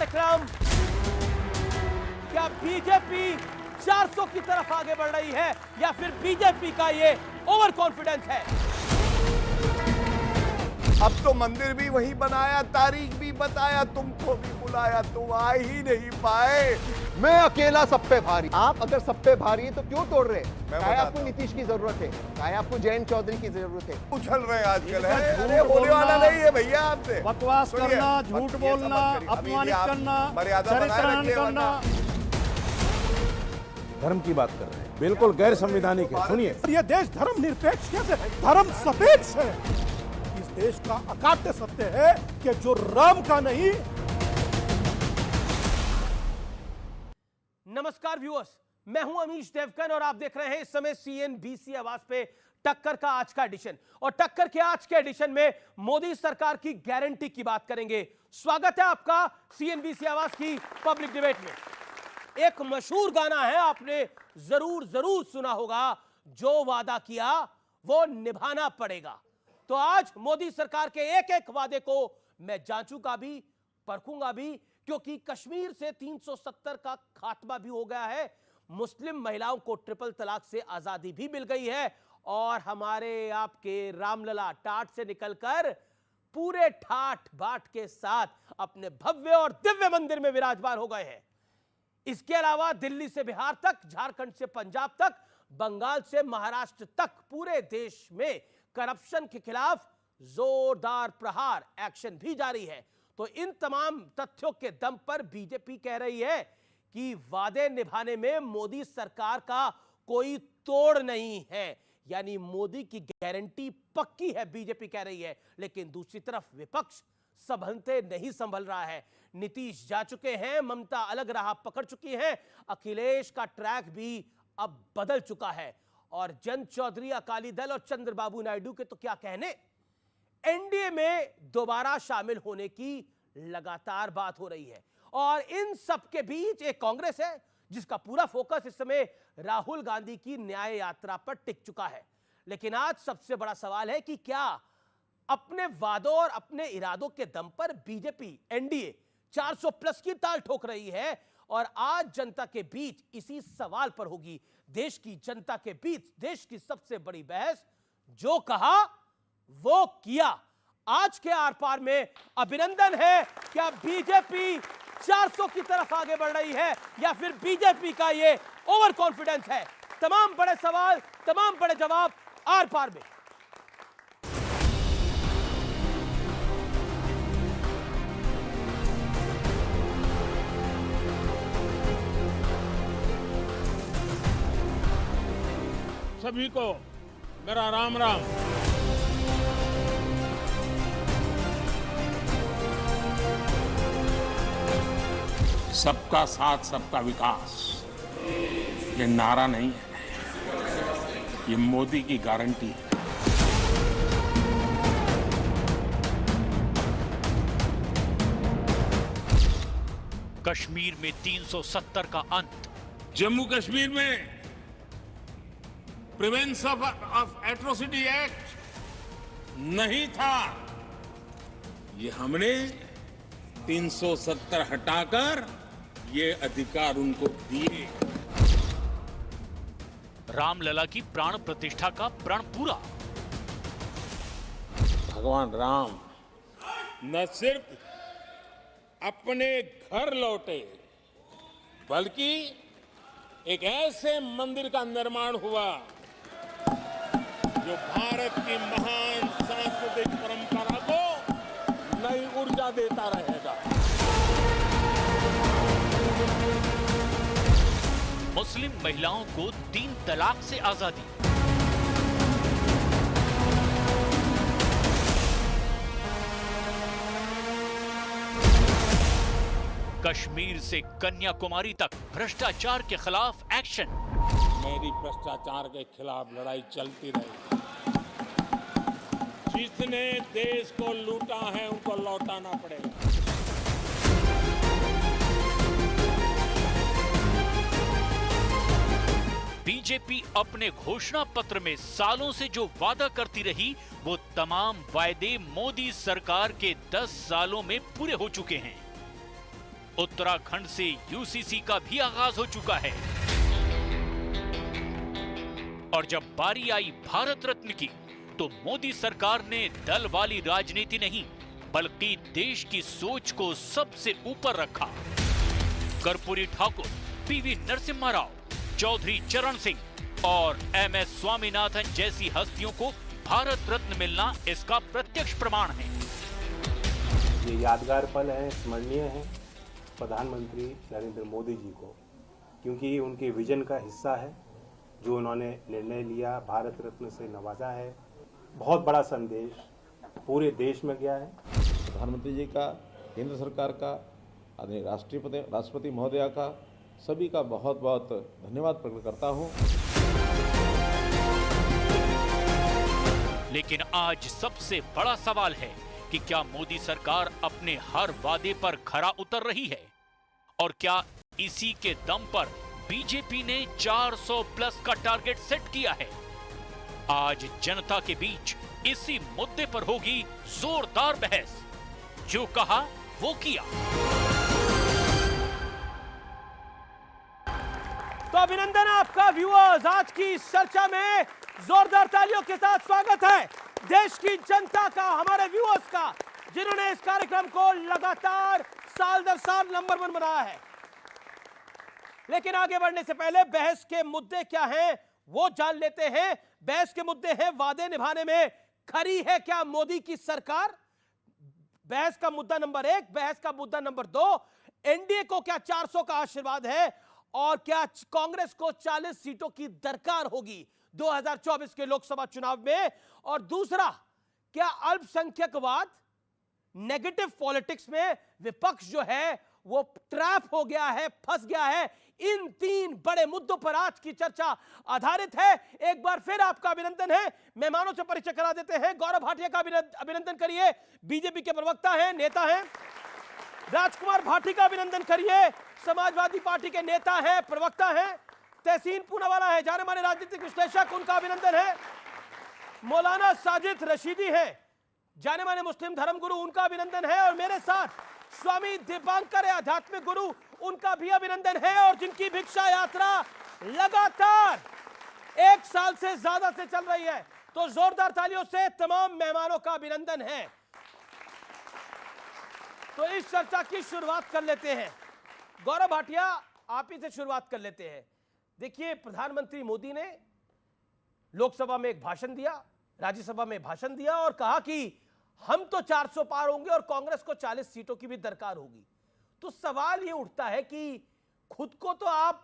कार्यक्रम। क्या बीजेपी 400 की तरफ आगे बढ़ रही है या फिर बीजेपी का ये ओवर कॉन्फिडेंस है? अब तो मंदिर भी वही बनाया, तारीख भी बताया, तुमको भी बुलाया, तुम आ ही नहीं पाए। मैं अकेला सब पे भारी। आप अगर सब पे भारी है तो क्यों तोड़ रहे हैं? मैं चाहे बताता आपको हूं। नीतीश की जरूरत है, चाहे आपको जयंत चौधरी की जरूरत है। उछल रहे हैं आजकल है। झूठ अरे बोलने बोलना, वाला नहीं है भैया आपसे। बकवास सुनिए, करना, बस झूठ ये बोलना, समझ करिए। अभी अपमानित आप करना, मर्यादा बनाए चरित्रहनन रखिए, करना। वरना धर्म की बात कर रहे हैं, बिल्कुल गैर संवैधानिक है। सुनिए, ये देश धर्म निरपेक्ष कैसे है? धर्म सापेक्ष है। इस देश का अकाट्य सत्य है कि जो राम का नहीं। नमस्कार व्यूअर्स, मैं हूं अमीश देवकन और आप देख रहे हैं इस समय CNBC आवाज पे टक्कर का आज का एडिशन। और टक्कर के आज के एडिशन में मोदी सरकार की गारंटी की बात करेंगे। स्वागत है आपका CNBC आवाज की पब्लिक डिबेट में। एक मशहूर गाना है, आपने जरूर सुना होगा, जो वादा किया वो निभाना पड़ेगा। तो आज मोदी सरकार के एक एक वादे को मैं जांचूंगा भी, परखूंगा भी, क्योंकि कश्मीर से 370 का खात्मा भी हो गया है, मुस्लिम महिलाओं को ट्रिपल तलाक से आजादी भी मिल गई है और हमारे आपके रामलला टाट से निकलकर पूरे ठाठ बाट के साथ अपने भव्य और दिव्य मंदिर में विराजमान हो गए हैं। इसके अलावा दिल्ली से बिहार तक, झारखंड से पंजाब तक, बंगाल से महाराष्ट्र तक पूरे देश में करप्शन के खिलाफ जोरदार प्रहार एक्शन भी जारी है। तो इन तमाम तथ्यों के दम पर बीजेपी कह रही है कि वादे निभाने में मोदी सरकार का कोई तोड़ नहीं है, यानी मोदी की गारंटी पक्की है, बीजेपी कह रही है। लेकिन दूसरी तरफ विपक्ष संभलते नहीं संभल रहा है। नीतीश जा चुके हैं, ममता अलग राह पकड़ चुकी हैं, अखिलेश का ट्रैक भी अब बदल चुका है और जयंत चौधरी, अकाली दल और चंद्रबाबू नायडू के तो क्या कहने, एनडीए में दोबारा शामिल होने की लगातार बात हो रही है। और इन सब के बीच एक कांग्रेस है जिसका पूरा फोकस इस समय राहुल गांधी की न्याय यात्रा पर टिक चुका है। लेकिन आज सबसे बड़ा सवाल है कि क्या अपने वादों और अपने इरादों के दम पर बीजेपी एनडीए 400 प्लस की ताल ठोक रही है? और आज जनता के बीच इसी सवाल पर होगी, देश की जनता के बीच देश की सबसे बड़ी बहस, जो कहा वो किया। आज के आर पार में अभिनंदन है। क्या बीजेपी 400 की तरफ आगे बढ़ रही है या फिर बीजेपी का ये ओवर कॉन्फिडेंस है? तमाम बड़े सवाल, तमाम बड़े जवाब आर पार में। सभी को मेरा राम राम। सबका साथ सबका विकास ये नारा नहीं है, ये मोदी की गारंटी है। कश्मीर में 370 का अंत, जम्मू कश्मीर में प्रिवेंशन ऑफ एट्रोसिटी एक्ट नहीं था, ये हमने 370 हटाकर ये अधिकार उनको दिए। रामलला की प्राण प्रतिष्ठा का प्रण पूरा, भगवान राम न सिर्फ अपने घर लौटे बल्कि एक ऐसे मंदिर का निर्माण हुआ जो भारत की महान सांस्कृतिक परंपरा को नई ऊर्जा देता रहेगा। मुस्लिम महिलाओं को 3 तलाक से आजादी, कश्मीर से कन्याकुमारी तक भ्रष्टाचार के खिलाफ एक्शन। मेरी भ्रष्टाचार के खिलाफ लड़ाई चलती रहेगी। जिसने देश को लूटा है उनको लौटाना पड़ेगा। बीजेपी अपने घोषणा पत्र में सालों से जो वादा करती रही, वो तमाम वायदे मोदी सरकार के 10 सालों में पूरे हो चुके हैं। उत्तराखंड से यूसीसी का भी आगाज हो चुका है। और जब बारी आई भारत रत्न की, तो मोदी सरकार ने दल वाली राजनीति नहीं बल्कि देश की सोच को सबसे ऊपर रखा। कर्पूरी ठाकुर, पीवी नरसिम्हा राव, चौधरी चरण सिंह और एमएस स्वामीनाथन जैसी हस्तियों को भारत रत्न मिलना इसका प्रत्यक्ष प्रमाण है। ये यादगार पल है, स्मरणीय है प्रधानमंत्री नरेंद्र मोदी जी को, क्योंकि ये उनके विजन का हिस्सा है। जो उन्होंने निर्णय लिया, भारत रत्न से नवाजा है, बहुत बड़ा संदेश पूरे देश में गया है। प्रधानमंत्री जी का, केंद्र सरकार का, आदरणीय राष्ट्रपति महोदया का, सभी का बहुत बहुत धन्यवाद प्रकट करता हूं। लेकिन आज सबसे बड़ा सवाल है कि क्या मोदी सरकार अपने हर वादे पर खरा उतर रही है? और क्या इसी के दम पर बीजेपी ने 400 प्लस का टारगेट सेट किया है? आज जनता के बीच इसी मुद्दे पर होगी जोरदार बहस। जो कहा वो किया। तो अभिनंदन आपका व्यूअर्स, आज की इस चर्चा में जोरदार तालियों के साथ स्वागत है देश की जनता का, हमारे व्यूअर्स का, जिन्होंने इस कार्यक्रम को लगातार साल दर साल नंबर 1 बनाया है। लेकिन आगे बढ़ने से पहले बहस के मुद्दे क्या हैं वो जान लेते हैं। बहस के मुद्दे हैं, वादे निभाने में खरी है क्या मोदी की सरकार? बहस का मुद्दा नंबर 1। बहस का मुद्दा नंबर 2, एनडीए को क्या 400 का आशीर्वाद है और क्या कांग्रेस को 40 सीटों की दरकार होगी 2024 के लोकसभा चुनाव में? और दूसरा, क्या अल्पसंख्यकवाद, नेगेटिव पॉलिटिक्स में विपक्ष जो है वो ट्रैप हो गया है, फंस गया है? इन 3 बड़े मुद्दों पर आज की चर्चा आधारित है। एक बार फिर आपका अभिनंदन है। मेहमानों से परिचय करा देते हैं। गौरव भाटिया का अभिनंदन करिए, बीजेपी के प्रवक्ता हैं, नेता हैं। राजकुमार भाटी का अभिनंदन करिए, समाजवादी पार्टी के नेता हैं, प्रवक्ता हैं। तहसीन पूनावाला है, जाने माने राजनीतिक विश्लेषक, उनका अभिनंदन है। मौलाना साजिद रशीदी है, जाने माने मुस्लिम धर्मगुरु, उनका अभिनंदन है। और मेरे साथ स्वामी दीपांकर आध्यात्मिक गुरु, उनका भी अभिनंदन है। और जिनकी भिक्षा यात्रा लगातार 1 साल से ज्यादा से चल रही है, तो जोरदार तालियों से तमाम मेहमानों का अभिनंदन है। तो इस चर्चा की शुरुआत कर लेते हैं। गौरव भाटिया, आप ही से शुरुआत कर लेते हैं। देखिए, प्रधानमंत्री मोदी ने लोकसभा में एक भाषण दिया, राज्यसभा में भाषण दिया और कहा कि हम तो 400 पार होंगे और कांग्रेस को 40 सीटों की भी दरकार होगी। तो सवाल ये उठता है कि खुद को तो आप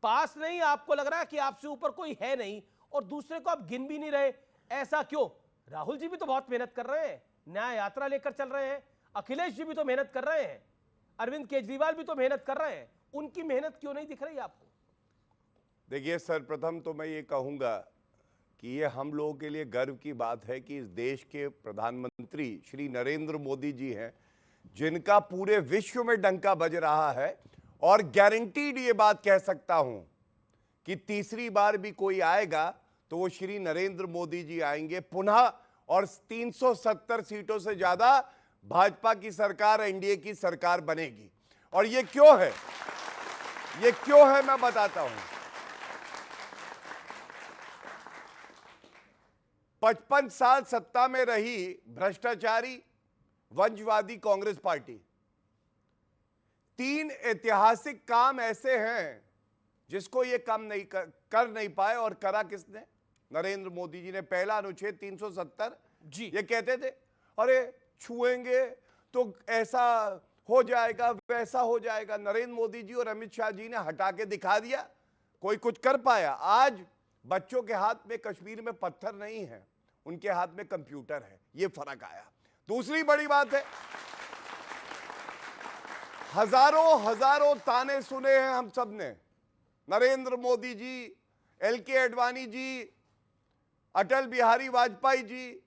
पास नहीं, आपको लग रहा है कि आपसे ऊपर कोई है नहीं, और दूसरे को आप गिन भी नहीं रहे, ऐसा क्यों? राहुल जी भी तो बहुत मेहनत कर रहे हैं, न्याय यात्रा लेकर चल रहे हैं। अखिलेश जी भी तो मेहनत कर रहे हैं, अरविंद केजरीवाल भी तो मेहनत कर रहे हैं। उनकी मेहनत क्यों नहीं दिख रही आपको? देखिए, सर्वप्रथम तो मैं ये कहूंगा कि ये हम लोगों के लिए गर्व की बात है कि इस देश के प्रधानमंत्री श्री नरेंद्र मोदी जी हैं, जिनका पूरे विश्व में डंका बज रहा है। और गारंटीड ये बात कह सकता हूं कि तीसरी बार भी कोई आएगा तो वो श्री नरेंद्र मोदी जी आएंगे पुनः, और 370 सीटों से ज्यादा भाजपा की सरकार, एनडीए की सरकार बनेगी। और ये क्यों है, ये क्यों है मैं बताता हूं। 55 साल सत्ता में रही भ्रष्टाचारी वंशवादी कांग्रेस पार्टी, 3 ऐतिहासिक काम ऐसे हैं जिसको ये काम नहीं कर नहीं पाए, और करा किसने? नरेंद्र मोदी जी ने। पहला अनुच्छेद 370 जी, ये कहते थे अरे छुएंगे तो ऐसा हो जाएगा, वैसा हो जाएगा। नरेंद्र मोदी जी और अमित शाह जी ने हटा के दिखा दिया, कोई कुछ कर पाया? आज बच्चों के हाथ में कश्मीर में पत्थर नहीं है, उनके हाथ में कंप्यूटर है, ये फर्क आया। दूसरी बड़ी बात है, हजारों ताने सुने हैं हम सब ने। नरेंद्र मोदी जी, एलके आडवाणी जी, अटल बिहारी वाजपेयी जी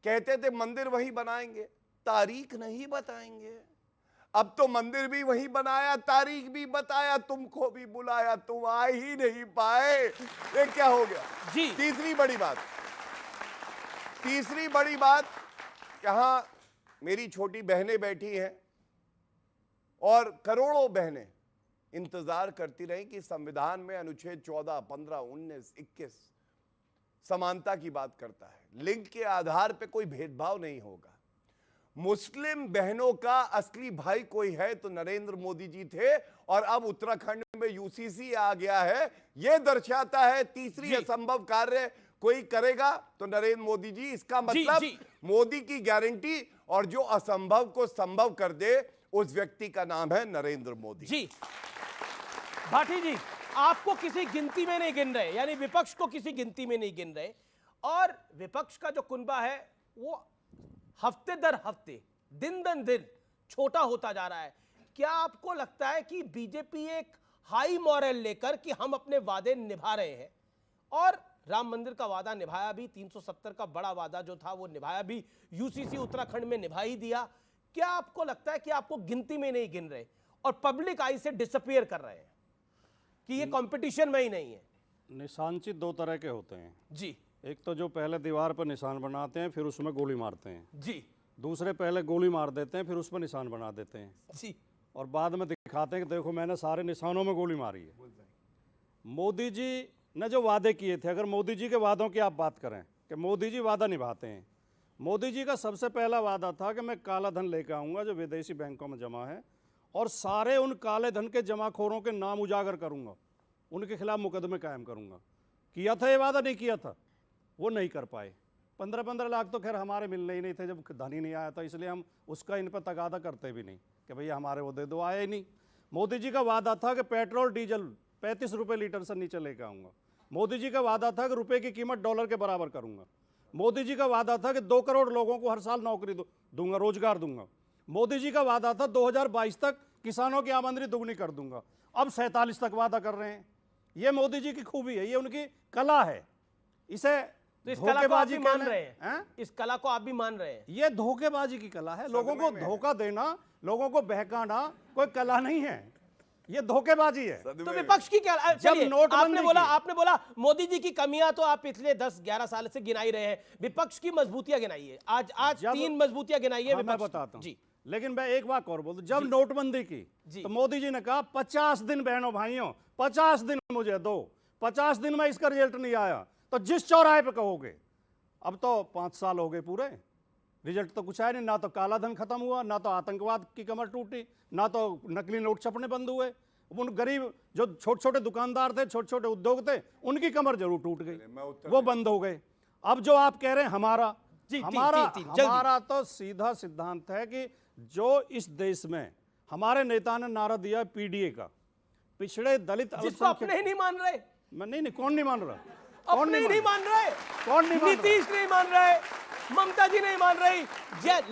कहते थे मंदिर वही बनाएंगे, तारीख नहीं बताएंगे। अब तो मंदिर भी वही बनाया, तारीख भी बताया, तुमको भी बुलाया, तुम आ ही नहीं पाए। ये क्या हो गया जी? तीसरी बड़ी बात, यहां मेरी छोटी बहनें बैठी हैं, और करोड़ों बहनें इंतजार करती रही कि संविधान में अनुच्छेद 14, 15, 19, 21 समानता की बात करता है। लिंग के आधार पे कोई भेदभाव नहीं होगा। मुस्लिम बहनों का असली भाई कोई है तो नरेंद्र मोदी जी थे, और अब उत्तराखंड में यूसीसी आ गया है। यह दर्शाता है तीसरी असंभव कार्य कोई करेगा तो नरेंद्र मोदी जी। इसका मतलब मोदी की गारंटी, और जो असंभव को संभव कर दे उस व्यक्ति का नाम है नरेंद्र मोदी जी। भाटी जी, आपको किसी गिनती में नहीं गिन रहे, यानी विपक्ष को किसी गिनती में नहीं गिन रहे, और विपक्ष का जो कुनबा है वो हफ्ते दर हफ्ते, दिन दर दिन छोटा होता जा रहा है। क्या आपको लगता है कि बीजेपी एक हाई मॉरल लेकर कि हम अपने वादे निभा रहे हैं, और राम मंदिर का वादा निभाया भी, 370 का बड़ा वादा जो था वो निभाया भी, यूसीसी उत्तराखंड में निभा ही दिया। क्या आपको लगता है कि आपको गिनती में नहीं गिन रहे और पब्लिक आई से डिसअपीयर कर रहे हैं कि ये कंपटीशन में ही नहीं है? निशानचित दो तरह के होते हैं जी। एक तो जो पहले दीवार पर निशान बनाते हैं फिर उसमें गोली मारते हैं जी। दूसरे पहले गोली मार देते हैं फिर उस पर निशान बना देते हैं जी। और बाद में दिखाते हैं कि देखो मैंने सारे निशानों में गोली मारी है। मोदी जी ने जो वादे किए थे, अगर मोदी जी के वादों की आप बात करें कि मोदी जी वादा निभाते हैं, मोदी जी का सबसे पहला वादा था कि मैं काला धन लेकर आऊँगा जो विदेशी बैंकों में जमा है, और सारे उन काले धन के जमाखोरों के नाम उजागर करूँगा, उनके खिलाफ मुकदमे कायम करूँगा। किया था ये वादा? नहीं किया था, वो नहीं कर पाए। 15-15 लाख तो खैर हमारे मिलने ही नहीं थे जब धन ही नहीं आया था, इसलिए हम उसका इन पर तगादा करते भी नहीं कि भैया हमारे वो दे दो, आए ही नहीं। मोदी जी का वादा था कि पेट्रोल डीजल 35 रुपये लीटर से नीचे लेकर आऊँगा। मोदी जी का वादा था कि रुपये की कीमत डॉलर के बराबर करूँगा। मोदी जी का वादा था कि 2 करोड़ लोगों को हर साल नौकरी दूंगा, रोजगार दूंगा। मोदी जी का वादा था 2022 तक किसानों की आमदनी दुगनी कर दूंगा। अब 47 तक वादा कर रहे हैं। ये मोदी जी की खूबी है, ये उनकी कला है। इसे तो इस कला को आप भी मान रहे हैं? इस कला को आप भी मान रहे हैं? ये धोखेबाजी की कला है, लोगों को धोखा देना, लोगों को बहकाना कोई कला नहीं है, ये धोखेबाजी है। तो विपक्ष की क्या? आपने बोला मोदी जी की कमियां तो आप पिछले 10-11 साल से गिनाई रहे हैं, विपक्ष की मजबूतियां गिनाइए। आज 3 मजबूतियां गिनाई है। मैं बताता हूं जी, लेकिन मैं एक बात और बोल दूं, जब नोटबंदी की तो मोदी जी ने कहा 50 दिन बहनों भाइयों, 50 दिन मुझे दो, 50 दिन में इसका रिजल्ट नहीं आया तो जिस चौराहे पे कहोगे। अब तो 5 साल हो गए पूरे, रिजल्ट तो कुछ आया नहीं। ना तो काला धन खत्म हुआ, ना तो आतंकवाद की कमर टूटी, ना तो नकली नोट छपने बंद हुए। उन गरीब जो छोटे छोटे दुकानदार थे, छोटे छोटे उद्योग थे, उनकी कमर जरूर टूट गई, वो बंद हो गए। अब जो आप कह रहे हैं हमारा तो सीधा सिद्धांत है कि जो इस देश में हमारे नेता ने नारा दिया पीडीए का, पिछड़े दलित जिसको अपने ही नहीं मान रहे। मैं नहीं, कौन नहीं मान रहा? अपने नहीं मान रहे, कौन नहीं मान रहा? नीतीश नहीं मान रहे, ममता जी नहीं मान रही,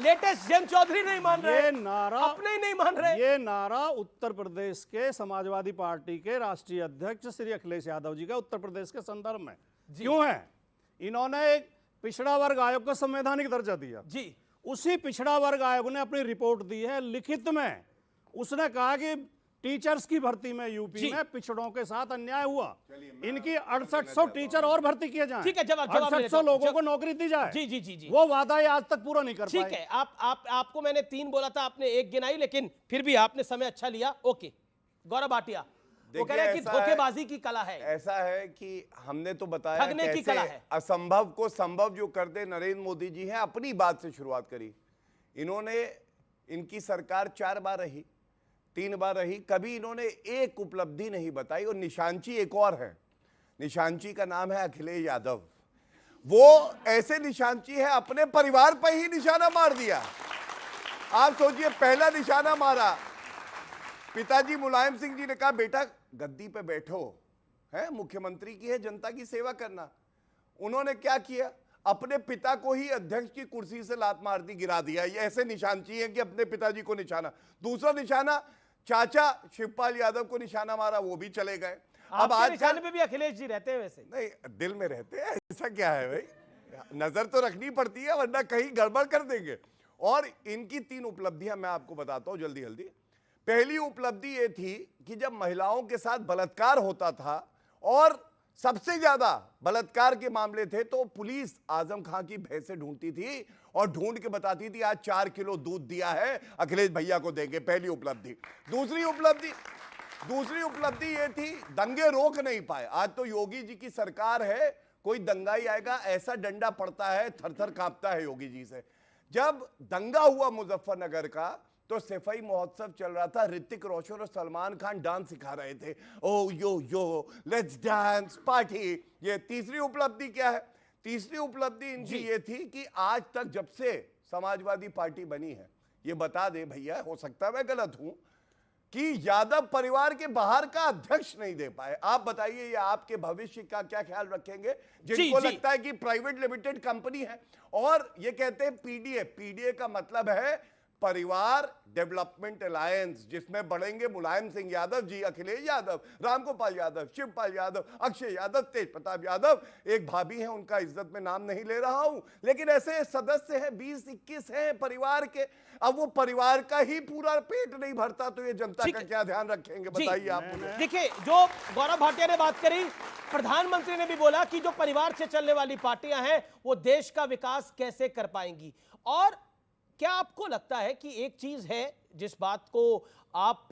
लेटेस्ट जयंत चौधरी नहीं मान रहे, ये नारा अपने ही नहीं मान रहे। ये नारा उत्तर प्रदेश के समाजवादी पार्टी के राष्ट्रीय अध्यक्ष श्री अखिलेश यादव जी का उत्तर प्रदेश के संदर्भ में क्यों है? इन्होंने एक पिछड़ा वर्ग आयोग को संवैधानिक दर्जा दिया जी। उसी पिछड़ा वर्ग आयोग ने अपनी रिपोर्ट दी है लिखित में, उसने कहा कि टीचर्स की भर्ती में यूपी में पिछड़ों के साथ अन्याय हुआ, इनकी 6800 टीचर और भर्ती किए जाएं। ठीक है, जब 6800 लोगों को नौकरी दी जाए। जी जी जी जी, वो वादा ये आज तक पूरा नहीं कर पाए। ठीक है, आपको मैंने 3 बोला था, आपने 1 गिनाई, लेकिन फिर भी आपने समय अच्छा लिया। ओके, गौरव भाटिया वो कह रहे हैं कि धोखेबाजी की कला है। ऐसा है कि हमने तो बताया ठगने की कला है। असंभव को संभव जो कर दे नरेंद्र मोदी जी हैं, अपनी बात से शुरुआत करी। इन्होंने, इनकी सरकार 4 बार रही, 3 बार रही, कभी इन्होंने एक उपलब्धि नहीं बताई। और निशानची एक और है, निशानची का नाम है अखिलेश यादव। वो ऐसे निशानची है, अपने परिवार पर ही निशाना मार दिया। आप सोचिए, पहला निशाना मारा, पिताजी मुलायम सिंह जी ने कहा बेटा गद्दी पे बैठो, है मुख्यमंत्री की है जनता की सेवा करना। उन्होंने क्या किया, अपने पिता को ही अध्यक्ष की कुर्सी से लात मार दी, गिरा दिया। ये ऐसे निशानची है कि अपने पिताजी को निशाना। दूसरा निशाना चाचा शिवपाल यादव को निशाना मारा, वो भी चले गए। अब आज निशाने पे भी अखिलेश जी रहते हैं वैसे? नहीं, दिल में रहते हैं। ऐसा क्या है भाई, नजर तो रखनी पड़ती है वरना कहीं गड़बड़ कर देंगे। और इनकी 3 उपलब्धियां मैं आपको बताता हूं जल्दी जल्दी। पहली उपलब्धि ये थी कि जब महिलाओं के साथ बलात्कार होता था और सबसे ज्यादा बलात्कार के मामले थे तो पुलिस आजम खां की भैंसें ढूंढती थी और ढूंढ के बताती थी आज 4 किलो दूध दिया है, अखिलेश भैया को देंगे। पहली उपलब्धि। दूसरी उपलब्धि ये थी, दंगे रोक नहीं पाए। आज तो योगी जी की सरकार है, कोई दंगाई आएगा ऐसा डंडा पड़ता है, थर-थर कांपता है योगी जी से। जब दंगा हुआ मुजफ्फरनगर का तो सफाई महोत्सव चल रहा था, ऋतिक रोशन और सलमान खान डांस सिखा रहे थे। ओ यो लेट्स डांस पार्टी। ये तीसरी उपलब्धि क्या है? तीसरी उपलब्धि इनकी ये थी कि आज तक जब से समाजवादी पार्टी बनी है, ये बता दे भैया, हो सकता है मैं गलत हूं, कि यादव परिवार के बाहर का अध्यक्ष नहीं दे पाए। आप बताइए ये आपके भविष्य का क्या ख्याल रखेंगे जिनको लगता है कि प्राइवेट लिमिटेड कंपनी है और ये कहते हैं पीडीए का मतलब है परिवार डेवलपमेंट अलायंस, जिसमें बढ़ेंगे मुलायम सिंह यादव जी, अखिलेश यादव, रामगोपाल यादव, शिवपाल यादव, अक्षय यादव, तेज प्रताप यादव, एक भाभी है उनका इज्जत में नाम नहीं ले रहा हूं, लेकिन ऐसे सदस्य हैं 20-21 हैं परिवार के। अब वो परिवार का ही पूरा पेट नहीं भरता तो ये जनता का क्या ध्यान रखेंगे? बताइए आप। देखिए, जो गौरव भाटिया ने बात करी, प्रधानमंत्री ने भी बोला कि जो परिवार से चलने वाली पार्टियां हैं वो देश का विकास कैसे कर पाएंगी। और क्या आपको लगता है कि एक चीज है जिस बात को आप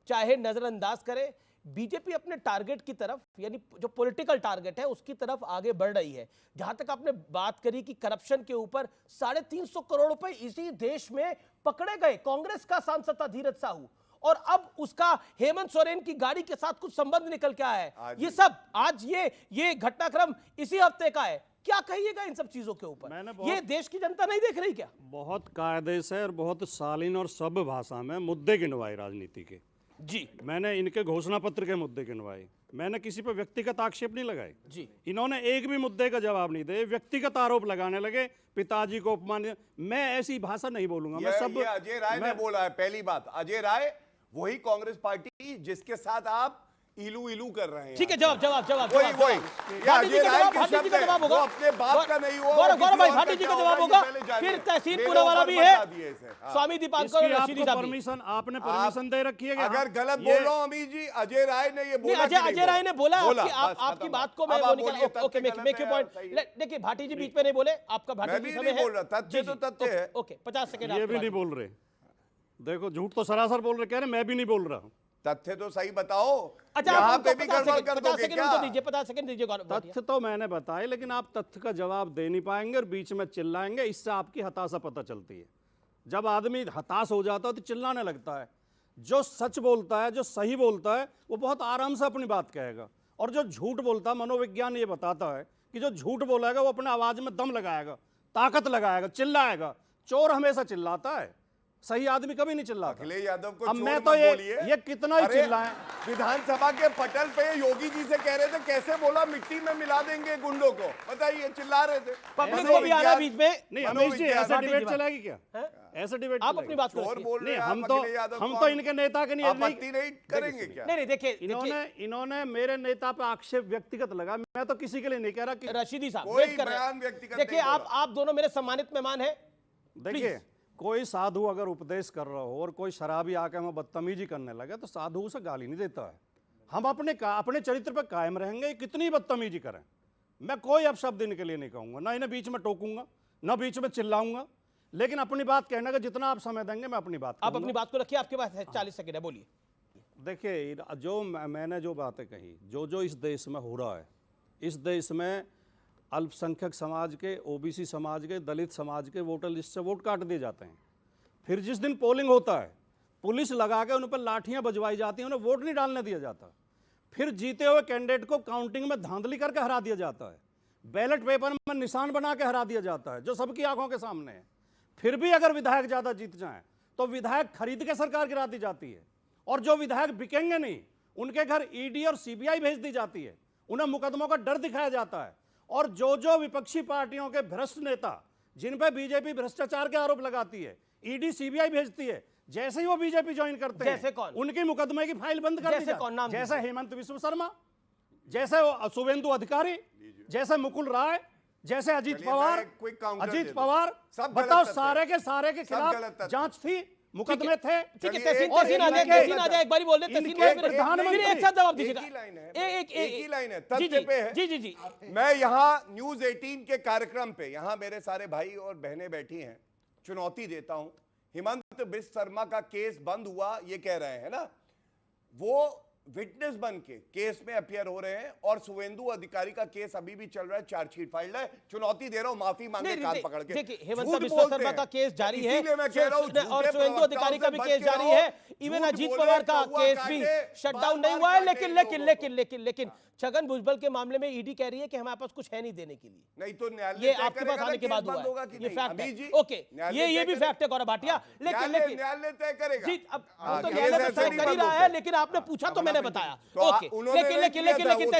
चाहे नजरअंदाज करें, बीजेपी अपने टारगेट की तरफ, यानी जो पॉलिटिकल टारगेट है उसकी तरफ आगे बढ़ रही है। जहां तक आपने बात करी कि करप्शन के ऊपर 350 करोड़ रुपए इसी देश में पकड़े गए, कांग्रेस का सांसद था धीरज साहू, और अब उसका हेमंत सोरेन की गाड़ी के साथ कुछ संबंध निकल के आया है। ये सब आज ये घटनाक्रम इसी हफ्ते का है। क्या कहिएगा इन सब चीजों के ऊपर? ये देश की जनता नहीं देख रही क्या? बहुत कायदे से और बहुत शालीन और सभ्य भाषा में मुद्दे गिनवाए राजनीति के। जी, मैंने इनके घोषणा पत्र के मुद्दे गिनवाए, मैंने किसी पर व्यक्तिगत आक्षेप नहीं लगाए। जी, इन्होंने एक भी मुद्दे का जवाब नहीं दिए, व्यक्तिगत आरोप लगाने लगे, पिताजी को अपमान। मैं ऐसी भाषा नहीं बोलूंगा। मैं सब अजय राय ने बोला है। पहली बात, अजय राय वही कांग्रेस पार्टी जिसके साथ आप इलू कर रहे हैं। ठीक है, जवाब वही भाटी जी का जवाब होगा, अपने बाप का नहीं हुआ। गौरव भाई, भाटी जी का जवाब होगा। फिर तहसीन पूरा वाला भी है, स्वामी दीपांकर और रशीदी साहब। परमिशन आपने परमिशन दे रखी है। अगर गलत बोल रहा हूं अमित जी, अजय राय ने ये बोला। अजय राय ने बोला आपकी बात को मैं वो निकाल। Okay, make your point. देखिए, भाटी जी बीच में नहीं बोले, आपका भाटी जी समय है। तथ्य तो तथ्य है। Okay, 50 second. ये भी नहीं बोल रहे, देखो झूठ तो सरासर बोल रहे, कह रहे मैं भी नहीं बोल रहा हूं। तथ्य तो सही बताओ। अच्छा, यहाँ पे भी गड़बड़ कर दोगे क्या? 50 सेकंड दीजिए। तथ्य तो मैंने बताए, लेकिन आप तथ्य का जवाब दे नहीं पाएंगे और बीच में चिल्लाएंगे। इससे आपकी हताशा पता चलती है। जब आदमी हताश हो जाता है तो चिल्लाने लगता है। जो सच बोलता है, जो सही बोलता है, वो बहुत आराम से अपनी बात कहेगा। और जो झूठ बोलता है, मनोविज्ञान ये बताता है कि जो झूठ बोलेगा वो अपने आवाज में दम लगाएगा, ताकत लगाएगा, चिल्लाएगा। चोर हमेशा चिल्लाता है, सही आदमी कभी नहीं चिल्लाता। अखिलेश यादव को अब मैं तो ये कितना ही चिल्लाएं। विधानसभा के पटल पे योगी जी से कह रहे थे कैसे बोला मिट्टी में मिला देंगे गुंडों को, बताइए, चिल्ला रहे थे। पब्लिक को भी आना बीच में। नहीं अमित जी, ऐसे डिबेट चलेगी क्या? ऐसे डिबेट आप अपनी बात चोर बोल रहे हैं। हम तो इनके नेता के नहीं आपत्ति नहीं करेंगे क्या? नहीं, देखिए, इन्होंने मेरे नेता पे आक्षेप व्यक्तिगत लगा। मैं तो किसी के लिए नहीं कह रहा कि रशीदी साहब वेट कर रहे हैं। देखिए, आप दोनों मेरे सम्मानित मेहमान हैं। देखिए, कोई साधु अगर उपदेश कर रहा हो और कोई शराबी आके हमें बदतमीजी करने लगे तो साधु उसे गाली नहीं देता है। हम अपने चरित्र पर कायम रहेंगे, कितनी बदतमीजी करें। मैं कोई अपशब्द इनके लिए नहीं कहूंगा, ना इन्हें बीच में टोकूंगा, ना बीच में चिल्लाऊंगा, लेकिन अपनी बात कहने का जितना आप समय देंगे मैं अपनी बात आप अपनी बात को रखिए। आपके पास 40 सेकंड है, बोलिए। देखिए, जो मैंने जो बातें कही, जो इस देश में हो रहा है, इस देश में अल्पसंख्यक समाज के, ओबीसी समाज के, दलित समाज के वोटर लिस्ट से वोट काट दिए जाते हैं। फिर जिस दिन पोलिंग होता है, पुलिस लगा के उन पर लाठियां बजवाई जाती हैं, उन्हें वोट नहीं डालने दिया जाता। फिर जीते हुए कैंडिडेट को काउंटिंग में धांधली करके हरा दिया जाता है, बैलेट पेपर में निशान बना के हरा दिया जाता है, जो सबकी आंखों के सामने है। फिर भी अगर विधायक ज्यादा जीत जाएं तो विधायक खरीद के सरकार गिरा दी जाती है, और जो विधायक बिकेंगे नहीं उनके घर ईडी और सीबीआई भेज दी जाती है, उन्हें मुकदमों का डर दिखाया जाता है। और जो विपक्षी पार्टियों के भ्रष्ट नेता जिन पे बीजेपी भ्रष्टाचार के आरोप लगाती है, ईडी सीबीआई भेजती है, जैसे ही वो बीजेपी ज्वाइन करते हैं उनकी मुकदमे की फाइल बंद कर दी जाती है। जैसे हेमंत विश्व शर्मा, जैसे शुभेंदु अधिकारी, जैसे मुकुल राय, जैसे अजीत पवार, बताओ, सारे के खिलाफ जांच थी मुकदमे थे। ठीक है, तहसीन आ जाए, एक बार बोल दे, तहसीन प्रधानमंत्री एक साथ जवाब दीजिएगा। एक ही लाइन है, एक एक ही लाइन है, तथ्य पे है। जी। मैं यहाँ न्यूज 18 के कार्यक्रम पे, यहाँ मेरे सारे भाई और बहनें बैठी हैं, चुनौती देता हूं। हिमंत बिस्ट शर्मा का केस बंद हुआ ये कह रहे हैं ना, वो विटनेस बन के केस में अपियर हो रहे हैं और शुभेंदु अधिकारी का केस अभी भी चल रहा है, चार्जशीट फाइल्ड है। चुनौती दे रहा हूं, माफी मांगे कान पकड़ के। देखिए, हेमंत बिस्वा शर्मा का केस जारी है और शुभेंदु अधिकारी का भी केस जारी है। इवन अजीत पवार का केस भी शटडाउन नहीं हुआ है। लेकिन छगन भुजबल के मामले में ईडी कह रही है कि हमारे पास कुछ है नहीं देने के लिए। नहीं तो न्यायालय ये आपके पास आने के बाद हुआ है, ये फैक्ट है। ओके, ये भी फैक्ट है गौरव भाटिया। लेकिन न्यायालय तय करेगा जी, अब तो न्यायालय तय कर ही रहा है, लेकिन आपने पूछा तो मैंने बताया। ओके, लेकिन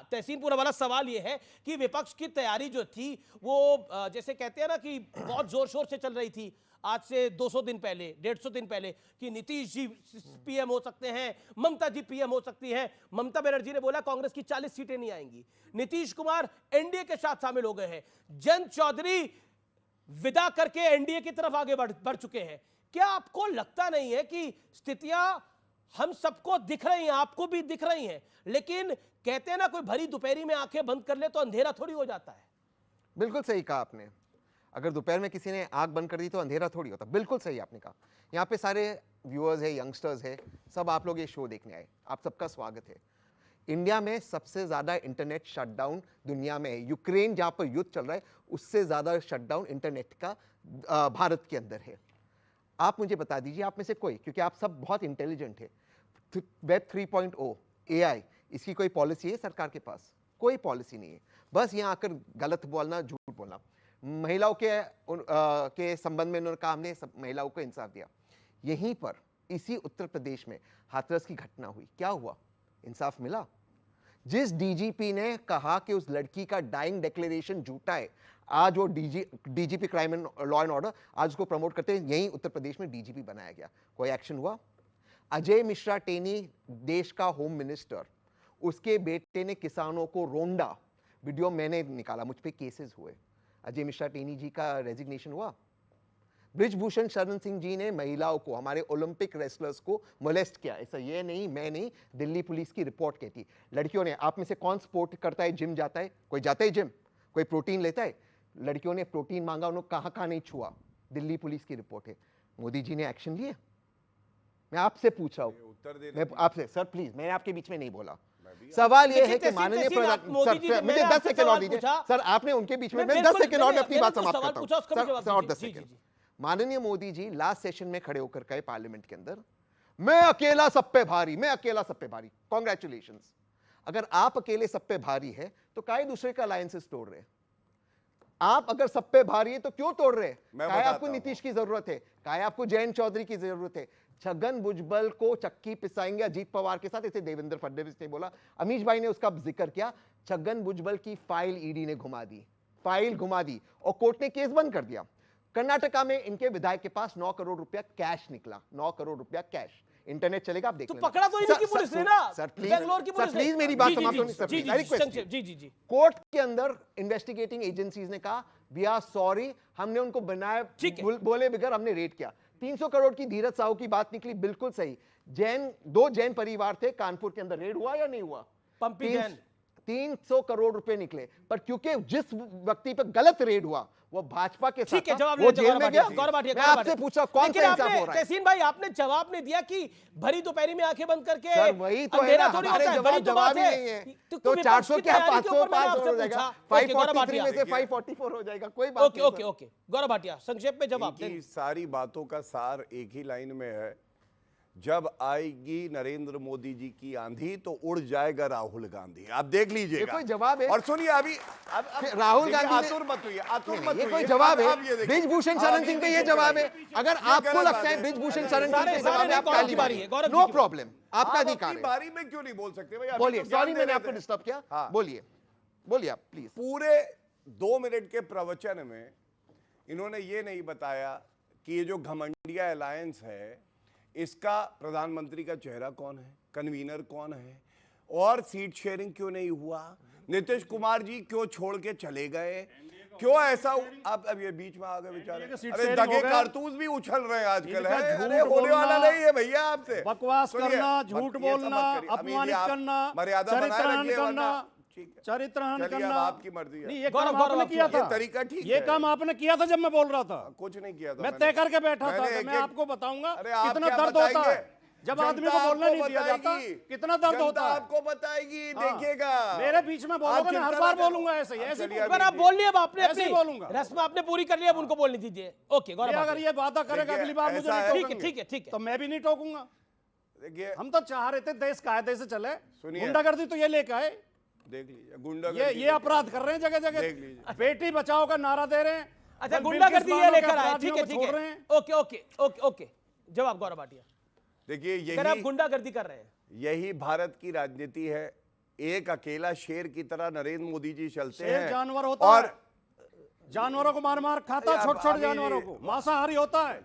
तहसीन पूनावाला सवाल ये है कि विपक्ष की तैयारी जो थी वो जैसे कहते हैं ना कि बहुत जोर शोर से चल रही थी आज से 200 दिन पहले, 150 दिन पहले, कि नीतीश जी पीएम हो सकते हैं, ममता जी पीएम हो सकती हैं। ममता बनर्जी ने बोला कांग्रेस की 40 सीटें नहीं आएंगी। नीतीश कुमार एनडीए के साथ शामिल हो गए हैं। जयंत चौधरी विदा करके एनडीए की तरफ आगे बढ़ चुके हैं। क्या आपको लगता नहीं है कि स्थितियां हम सबको दिख रही हैं, आपको भी दिख रही हैं, लेकिन कहते हैं ना कोई भरी दोपहरी में आंखें बंद कर ले तो अंधेरा थोड़ी हो जाता है। बिल्कुल सही कहा आपने। अगर दोपहर में किसी ने आग बंद कर दी तो अंधेरा थोड़ी होता। बिल्कुल सही आपने कहा। यहाँ पे सारे व्यूअर्स है, यंगस्टर्स है, सब आप लोग ये शो देखने आए, आप सबका स्वागत है। इंडिया में सबसे ज़्यादा इंटरनेट शटडाउन दुनिया में है। यूक्रेन जहाँ पर युद्ध चल रहा है उससे ज़्यादा शटडाउन इंटरनेट का भारत के अंदर है। आप मुझे बता दीजिए, आप में से कोई, क्योंकि आप सब बहुत इंटेलिजेंट है, वेब 3.0 AI इसकी कोई पॉलिसी है सरकार के पास? कोई पॉलिसी नहीं है। बस यहाँ आकर गलत बोलना, झूठ बोलना। महिलाओं के संबंध में उन्होंने कहा हमने सब महिलाओं को इंसाफ दिया। यहीं पर इसी उत्तर प्रदेश में हाथरस की घटना हुई, क्या हुआ? इंसाफ मिला? जिस डीजीपी ने कहा कि उस लड़की का डाइंग डिक्लेरेशन झूठा है, आज वो DGP crime and law and order, आज उसको प्रमोट करते हैं, यहीं उत्तर प्रदेश में डीजीपी बनाया गया। कोई एक्शन हुआ? अजय मिश्रा टेनी देश का होम मिनिस्टर, उसके बेटे ने किसानों को रोंडा, वीडियो मैंने निकाला, मुझ पे केसेस हुए। अजय मिश्रा टेनी जी का रेजिग्नेशन हुआ। ब्रिजभूषण शरण सिंह जी ने महिलाओं को, हमारे ओलंपिक रेसलर्स को मोलेस्ट किया। ऐसा ये नहीं, मैं नहीं, दिल्ली पुलिस की रिपोर्ट कहती। लड़कियों ने, आप में से कौन स्पोर्ट करता है, जिम जाता है? कोई जाता है जिम? कोई प्रोटीन लेता है? लड़कियों ने प्रोटीन मांगा, उन्होंने कहाँ नहीं छुआ। दिल्ली पुलिस की रिपोर्ट है। मोदी जी ने एक्शन लिए? मैं आपसे पूछ रहा हूँ, मैं आपसे, सर प्लीज, मैंने आपके बीच में नहीं बोला। सवाल यह है कि माननीय प्रधानमंत्री, मुझे 10 सेकंड और दीजिए सर, आपने उनके बीच में, मैं 10 सेकंड और अपनी बात समाप्त करता हूं सर, और 10 सेकंड। माननीय मोदी जी लास्ट सेशन में खड़े होकर कहे पार्लियामेंट के अंदर, मैं अकेला सब पे भारी, मैं अकेला सब पे भारी। कांग्रेचुलेशंस। अगर आप अकेले सब पे भारी है तो काहे दूसरे का अलायंसेस तोड़ रहे? आप अगर सब पे भारी है तो क्यों तोड़ रहे? काहे आपको नीतीश की जरूरत है? काहे आपको जयंत चौधरी की जरूरत है? छगन भुजबल को चक्की पिसाएंगे अजीत पवार के साथ, ऐसे देवेंद्र फडणवीस ने बोला, अमीश भाई ने उसका जिक्र किया। छगन भुजबल की फाइल ईडी ने घुमा दी, फाइल घुमा दी और कोर्ट ने केस बंद कर दिया। कर्नाटका में इनके विधायक के पास 9 करोड़ रुपया कैश निकला, 9 करोड़ रुपया कैश। इंटरनेट चलेगा, आप देख लेना। पकड़ा तो इनकी पुलिस ने ना, सर प्लीज, बेंगलोर की पुलिस ने। प्लीज मेरी बात समाप्त होनी, सर जी। कोर्ट के अंदर इन्वेस्टिगेटिंग एजेंसीज ने कहा वी आर सॉरी, हमने उनको बनाया, बोले बगैर हमने रेड किया। 300 करोड़ की धीरज साहू की बात निकली, बिल्कुल सही। दो जैन परिवार थे, कानपुर के अंदर रेड हुआ या नहीं हुआ? पंपी जैन। 300 करोड़ रुपए निकले, पर क्योंकि जिस व्यक्ति पे गलत रेड हुआ वो भाजपा के साथ था, वो जेल में गया। मैं आपसे पूछा कौन सा इंसाफ हो रहा है? तहसीन भाई, आपने जवाब नहीं दिया कि भरी दोपहरी में आंखें बंद करके, सर वही तो है ना, हमारे जवाब ही नहीं है। तो 400 क्या 505 हो जाएगा, 543 में से 544 हो जाएगा, कोई बात नहीं। ओके गौरव भाटिया, संक्षेप में जवाब दें। सारी बातों का सार एक ही लाइन में है, जब आएगी नरेंद्र मोदी जी की आंधी तो उड़ जाएगा राहुल गांधी। आप देख लीजिएगा, कोई जवाब है। और सुनिए अभी राहुल गांधी, आतुर मत हुई, ये कोई जवाब है? ब्रिजभूषण शरण सिंह पे ये जवाब है? अगर आपको लगता है ब्रिजभूषण शरण सिंह पे जवाब है, आपकी बारी है, नो प्रॉब्लम, आपका अधिकार है। बारी में क्यों नहीं बोल सकते भाई? बोलिए, सॉरी मैंने आपको डिस्टर्ब किया, बोलिए आप प्लीज। पूरे 2 मिनट के प्रवचन में इन्होंने ये नहीं बताया कि ये जो घमंडिया अलायंस है इसका प्रधानमंत्री का चेहरा कौन है, कन्वीनर कौन है, और सीट शेयरिंग क्यों नहीं हुआ, नीतीश कुमार जी क्यों छोड़ के चले गए, क्यों ऐसा आप अब ये बीच में आ गए बेचारे? कि सीट अरे शेयरिंग दगे हो गया। कारतूस भी उछल रहे हैं आजकल, इनका है? झूठ अरे होने बोलना, वाला नहीं है भैया आपसे। बकवास सुनिए, करना, मत- झूठ ये सब बोलना, मत करिए। अभी अपमानित आप करना, मर्यादा बनाए चरित्रहनन रखिए, करना, वरना ठीक है। चरित्रहनन चलिए, अब करना। आपकी मर्जी है। नहीं, ये गौरव, काम गौरव, आपने किया ये था। तरीका ठीक ये है। काम आपने किया था जब मैं बोल रहा था। कुछ नहीं किया था मैं मैंने। तय करके बैठा था मैंने कि एक- मैं आपको बताऊंगा अरे आप कितना क्या दर्द होता है बताएंगे? जब जनता आदमी को बोलना आपको नहीं दिया जाता, बताएगी। कितना दर्द जनता होता है। आपको बताएगी, हाँ। देखिएगा। मेरे बीच में बोलोगे आप ना, चिंता हर ना बार करो। बोलूंगा ऐसे ही, आप ऐसे चलिए, ही। पर आप बोल लिए, अब आपने ऐसे ही अपनी बोलूंगा। रस्म आपने पूरी कर ली, अब उनको बोलने दीजिए। ओके गौरव ये अगर भाटिया। ये वादा करेगा देखिए, अगली बार मुझे ऐसा नहीं है। टोकेंगे, ठीक है, ठीक है। तो मैं भी नहीं टोकूंगा। देखिए, हम तो चाह रहे थे देश कायदे से चले, सुनिए। गुंडागर्दी तो ये लेके आए। देख लीजिए, गुंडा ये अपराध कर रहे हैं जगह देख जगह। लीजिए। बेटी बचाओ का नारा दे रहे हैं। अच्छा, बल गुंडागर्दी बिल्किस ये बानो के लेकर आए, ठीक अपराधियों है, को ठीक छोड़ रहे है। हैं। ओके ओके ओके ओके, जवाब गौरव भाटिया। देखिए, कह रहे आप यही गुंडागर्दी कर रहे हैं। यही भारत की राजनीति है। एक अकेला शेर की तरह नरेंद्र मोदी जी चलते शेर हैं जानवर होता और है, जानवरों को मार मार खाता है, अरे छोटे छोटे अभी- जानवरों को। मांसाहारी होता है,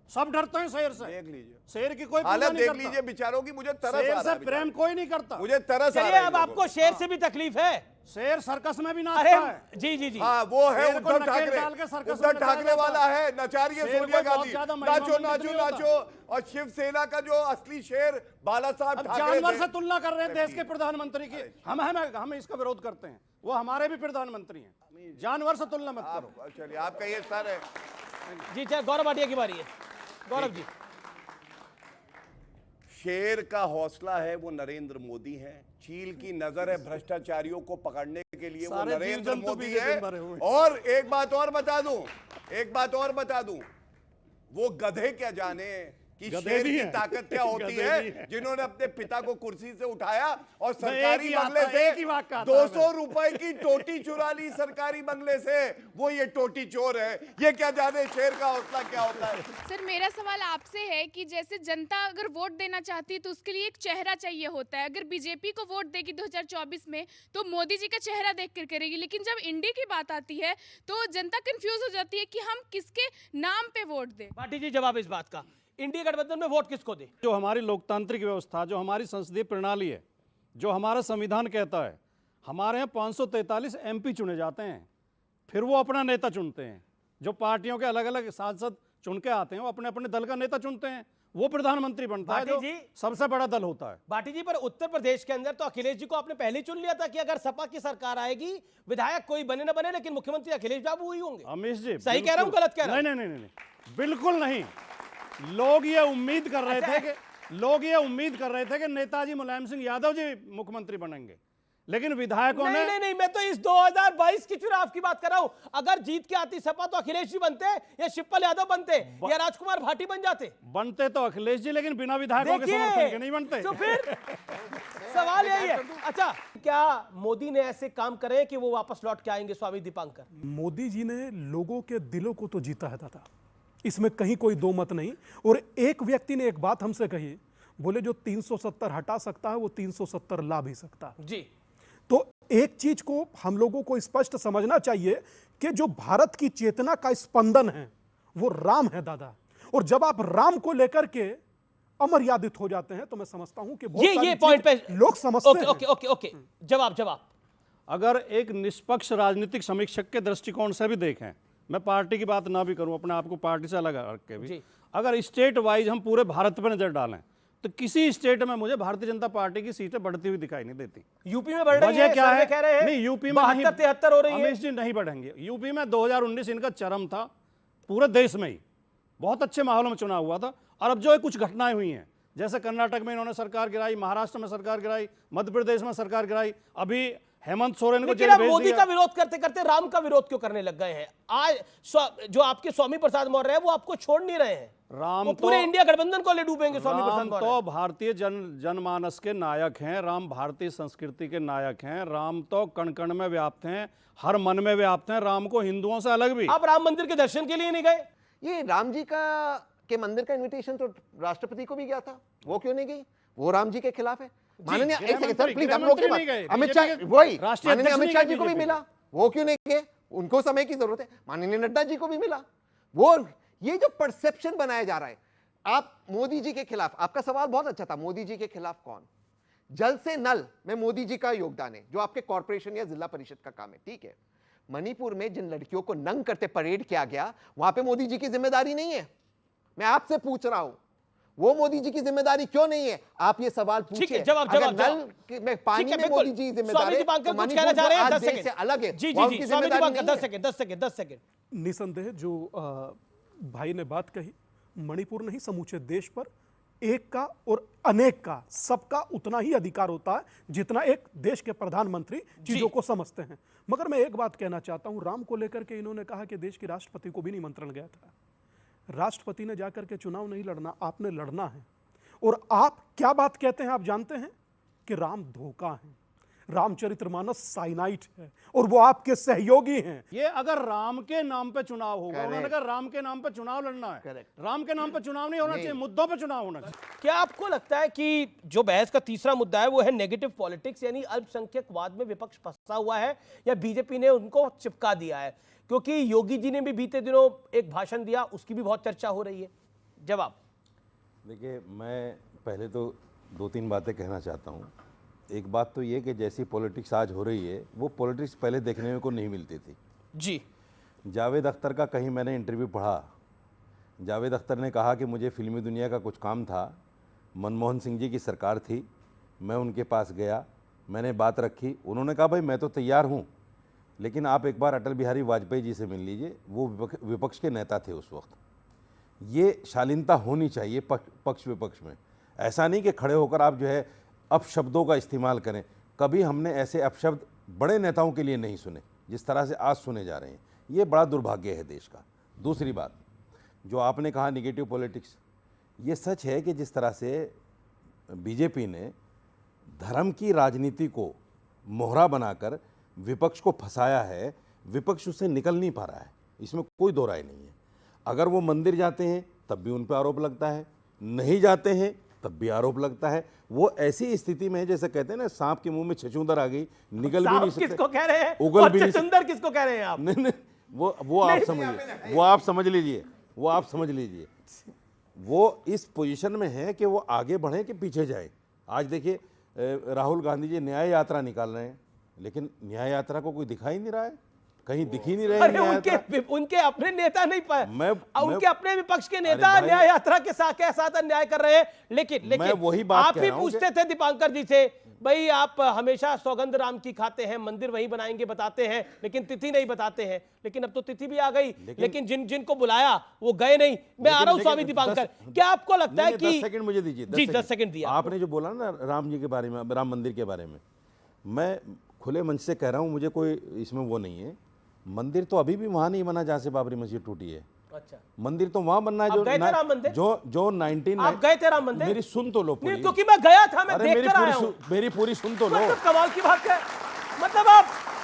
सब डरते हैं शेर से। देख लीजिए, शेर की कोई पूजा हालत नहीं देख करता। लीजिए बेचारों की। मुझे तरस आ शेर रहा से है प्रेम बेचारों कोई नहीं करता। को। मुझे तरस आ चलिए, रहा है अब इन आपको लोगों शेर से भी तकलीफ है। शेर सर्कस में भी अरे नाचता है। जी जी जी, को। हाँ, वो है शेर को उद्धव नकेल ठाकरे। डाल के सर्कस उद्धव में नचाया ठाकरे जाता वाला है। है, नचारिये शेर को सोनिया बहुत गांधी। ज्यादा महिमा नाचो मंडित नाचो नहीं होता। नाचो। और शिवसेना का जो असली शेर बाला साहब अब ठाकरे जानवर थे। से तुलना कर रहे हैं देश के प्रधानमंत्री की। हम इसका विरोध करते हैं। वो हमारे भी प्रधानमंत्री हैं। जानवर से तुलना मत करो। आप चलिए, आपका ये सर है। जी चाहे गौरव भाटिया की बारी है। गौरव जी, शेर का हौसला है वो नरेंद्र मोदी है। चील की नजर है भ्रष्टाचारियों को पकड़ने के लिए वो सारे जीव नरेंद्र जंतु मोदी बीजे है। दिन भरे हुए। और एक बात और बता दूं, वो गधे क्या जाने कि गधे शेर भी की हैं। ताकत क्या होती गधे भी है, हैं। जिन्होंने अपने पिता को कुर्सी से उठाया और एक सरकारी ही बंगले आता है, से एक ही वाक्य आता है 200 रुपए की टोटी चुरा ली सरकारी बंगले से। वो ये टोटी चोर है। ये क्या जाने शेर का हौसला क्या होता है। सर मेरा सवाल आपसे है कि जैसे जनता अगर वोट देना चाहती है तो उसके लिए एक चेहरा चाहिए होता है। अगर बीजेपी को वोट देगी 2024 में तो मोदी जी का चेहरा देखकर करेगी, लेकिन जब इंडी की बात आती है तो जनता कंफ्यूज हो जाती है कि हम किसके नाम पे वोट दें। भाटी जी जवाब इस बात का, इंडिया गठबंधन में वोट किसको दे? जो हमारी लोकतांत्रिक व्यवस्था, जो हमारी संसदीय प्रणाली है, जो हमारा संविधान कहता है, हमारे यहाँ 543 एमपी चुने जाते हैं, फिर वो अपना नेता चुनते हैं। जो पार्टियों के अलग अलग सांसद चुन के आते हैं वो अपने अपने दल का नेता चुनते हैं, वो प्रधानमंत्री बनता है, भाटी जो जी, सबसे बड़ा दल होता है। भाटी जी, पर उत्तर प्रदेश के अंदर तो अखिलेश जी को आपने पहले ही चुन लिया था कि अगर सपा की सरकार आएगी विधायक कोई बने ना बने लेकिन मुख्यमंत्री अखिलेश बाबू ही होंगे। अमीश जी सही कह रहा हूं, गलत कह रहा हूं? नहीं नहीं नहीं नहीं, बिल्कुल नहीं। लोग ये उम्मीद कर रहे थे कि नेताजी मुलायम सिंह यादव जी मुख्यमंत्री बनेंगे, लेकिन विधायकों ने नहीं, मैं तो इस 2022 के चुनाव की बात कर रहा हूं। अगर जीत के आती सपा तो अखिलेश जी बनते या शिवपाल यादव बनते या राजकुमार भाटी बन जाते। बनते तो अखिलेश जी, लेकिन बिना विधायकों के समर्थन के नहीं बनते। तो फिर सवाल यही है। अच्छा, क्या मोदी ने ऐसे काम करे कि वो वापस लौट के आएंगे? स्वामी दीपांकर, मोदी जी ने लोगों के दिलों को तो जीता है दादा, इसमें कहीं कोई दो मत नहीं। और एक व्यक्ति ने एक बात हमसे कही, बोले जो 370 हटा सकता है वो 370 ला भी सकता है जी। तो एक चीज को हम लोगों को स्पष्ट समझना चाहिए कि जो भारत की चेतना का स्पंदन है वो राम है दादा। और जब आप राम को लेकर के अमर्यादित हो जाते हैं तो मैं समझता हूं कि बहुत सारी ये पॉइंट पे चीज़ लोग समझते हैं। ओके, जवाब। अगर एक निष्पक्ष राजनीतिक समीक्षक के दृष्टिकोण से भी देखें, मैं पार्टी की बात ना भी करूं, अपने आप को पार्टी से अलग रख के भी, अगर स्टेट वाइज हम पूरे भारत पर नजर डालें तो किसी स्टेट में मुझे भारतीय जनता पार्टी की सीटें बढ़ती हुई दिखाई नहीं देती। यूपी में बढ़ रही वजह है, क्या है? कह रहे हैं नहीं, यूपी में 72-73 हो रही है। रमेश जी नहीं बढ़ेंगे। यूपी में 2019 इनका चरम था, पूरे देश में ही बहुत अच्छे माहौल में चुनाव हुआ था। और अब जो कुछ घटनाएं हुई हैं, जैसे कर्नाटक में इन्होंने सरकार गिराई, महाराष्ट्र में सरकार गिराई, मध्य प्रदेश में सरकार गिराई, अभी हेमंत सोरेन को जेल भेज दिया। मोदी का विरोध करते करते राम का विरोध क्यों करने लग गए हैं? आज जो आपके स्वामी प्रसाद मौर्य है वो आपको छोड़ नहीं रहे हैं। राम वो पूरे इंडिया गठबंधन को ले डूबेंगे। स्वामी प्रसाद राम मौर्य तो भारतीय जनमानस के नायक हैं, राम भारतीय संस्कृति के नायक हैं, राम तो कण कण में व्याप्त हैं, हर मन में व्याप्त हैं। राम को हिंदुओं से अलग भी। आप राम मंदिर के दर्शन के लिए नहीं गए? ये राम जी के मंदिर का इनविटेशन तो राष्ट्रपति को भी गया था, वो क्यों नहीं गई? वो राम जी के खिलाफ है। माननीय एक सेकंड सर प्लीज, आप लोग अमित शाह, वही माननीय अमित शाह जी को भी मिला, वो क्यों नहीं गए? उनको समय की जरूरत है। माननीय नड्डा जी को भी मिला। वो ये जो परसेप्शन बनाया जा रहा है, आप मोदी जी के खिलाफ, आपका सवाल बहुत अच्छा था, मोदी जी के खिलाफ कौन? जल से नल में मोदी जी का योगदान है, जो आपके कॉर्पोरेशन या जिला परिषद का काम है, ठीक है। मणिपुर में जिन लड़कियों को नंग करते परेड किया गया, वहां पे मोदी जी की जिम्मेदारी नहीं है। मैं आपसे पूछ रहा हूं, वो मोदी जी की जिम्मेदारी क्यों नहीं है? आप ये सवाल पूछिए। अगर नल में पानी में मोदी जी जिम्मेदार है, तो मणिपुर जो आज देश से अलग है, वो उनकी जिम्मेदारी नहीं है। 10 सेकंड। निसंदेह जो भाई ने बात कही, मणिपुर नहीं समूचे देश पर एक का और अनेक का, सबका उतना ही अधिकार होता है जितना एक देश के प्रधानमंत्री चीजों को समझते हैं। मगर मैं एक बात कहना चाहता हूं, राम को लेकर के इन्होंने कहा कि देश के राष्ट्रपति को भी निमंत्रण गया था। राष्ट्रपति ने जाकर के चुनाव नहीं लड़ना, आपने लड़ना है। और आप क्या बात कहते हैं? आप जानते हैं कि राम धोखा है, रामचरितमानस साइनाइट है और वो आपके सहयोगी हैं। ये अगर राम के नाम पे चुनाव होगा, उन्होंने कहा राम के नाम पे चुनाव लड़ना है, राम के नाम पे चुनाव नहीं होना चाहिए, मुद्दों पे चुनाव होना चाहिए। क्या आपको लगता है कि जो बहस का तीसरा मुद्दा है वो है नेगेटिव पॉलिटिक्स, यानी अल्पसंख्यकवाद में विपक्ष फंसा हुआ है या बीजेपी ने उनको चिपका दिया है? क्योंकि योगी जी ने भी बीते दिनों एक भाषण दिया, उसकी भी बहुत चर्चा हो रही है। जवाब देखिए, मैं पहले तो 2-3 बातें कहना चाहता हूँ। एक बात तो ये कि जैसी पॉलिटिक्स आज हो रही है, वो पॉलिटिक्स पहले देखने को नहीं मिलती थी जी। जावेद अख्तर का कहीं मैंने इंटरव्यू पढ़ा, जावेद अख्तर ने कहा कि मुझे फिल्मी दुनिया का कुछ काम था, मनमोहन सिंह जी की सरकार थी, मैं उनके पास गया, मैंने बात रखी, उन्होंने कहा भाई मैं तो तैयार हूँ, लेकिन आप एक बार अटल बिहारी वाजपेयी जी से मिल लीजिए, वो विपक्ष के नेता थे उस वक्त। ये शालीनता होनी चाहिए पक्ष विपक्ष में। ऐसा नहीं कि खड़े होकर आप जो है अपशब्दों का इस्तेमाल करें। कभी हमने ऐसे अपशब्द बड़े नेताओं के लिए नहीं सुने जिस तरह से आज सुने जा रहे हैं। ये बड़ा दुर्भाग्य है देश का। दूसरी बात, जो आपने कहा निगेटिव पॉलिटिक्स, ये सच है कि जिस तरह से बीजेपी ने धर्म की राजनीति को मोहरा बनाकर विपक्ष को फंसाया है, विपक्ष उससे निकल नहीं पा रहा है, इसमें कोई दो राय नहीं है। अगर वो मंदिर जाते हैं तब भी उन पर आरोप लगता है, नहीं जाते हैं तब भी आरोप लगता है। वो ऐसी स्थिति में है जैसे कहते हैं ना, सांप के मुंह में छछूंदर आ गई, निकल भी नहीं सकते। किसको कह रहे हैं? उगल भी नहीं छछूंदर किसको कह रहे हैं आप? नहीं, वो आप समझिए, वो आप समझ लीजिए, वो आप समझ लीजिए। वो इस पोजीशन में है कि वो आगे बढ़े कि पीछे जाए। आज देखिए राहुल गांधी जी न्याय यात्रा निकाल रहे हैं, लेकिन न्याय यात्रा को कोई दिखाई नहीं रहा है, कहीं दिख ही नहीं रहे। उनके अपने नेता नहीं पाए, उनके अपने विपक्ष के नेता न्याय यात्रा के साथ अन्याय कर रहे हैं। लेकिन वही बात आप ही पूछते थे दीपांकर जी से, भाई आप हमेशा सौगंध राम की खाते हैं, मंदिर वहीं बनाएंगे बताते हैं, लेकिन तिथि नहीं बताते हैं। लेकिन अब तो तिथि भी आ गई, लेकिन जिनको बुलाया वो गए नहीं। मैं आ रहा हूं स्वामी दीपांकर, क्या आपको लगता है कि 10 सेकंड मुझे दीजिए। जी 10 सेकंड दिया। आपने जो बोला ना राम जी के बारे में, राम मंदिर के बारे में, मैं खुले मंच से कह रहा हूं, मुझे कोई इसमें वो नहीं है। मंदिर तो अभी भी वहां नहीं बना जहां से बाबरी मस्जिद टूटी है। अच्छा, मंदिर तो वहां बनना है जो 19 आप गए थे राम मंदिर? मेरी सुन तो लो पूरी। क्योंकि मैं गया था, मैं देख कर आया हूं। मेरी पूरी सुन तो लो। कमाल की बात है, मतलब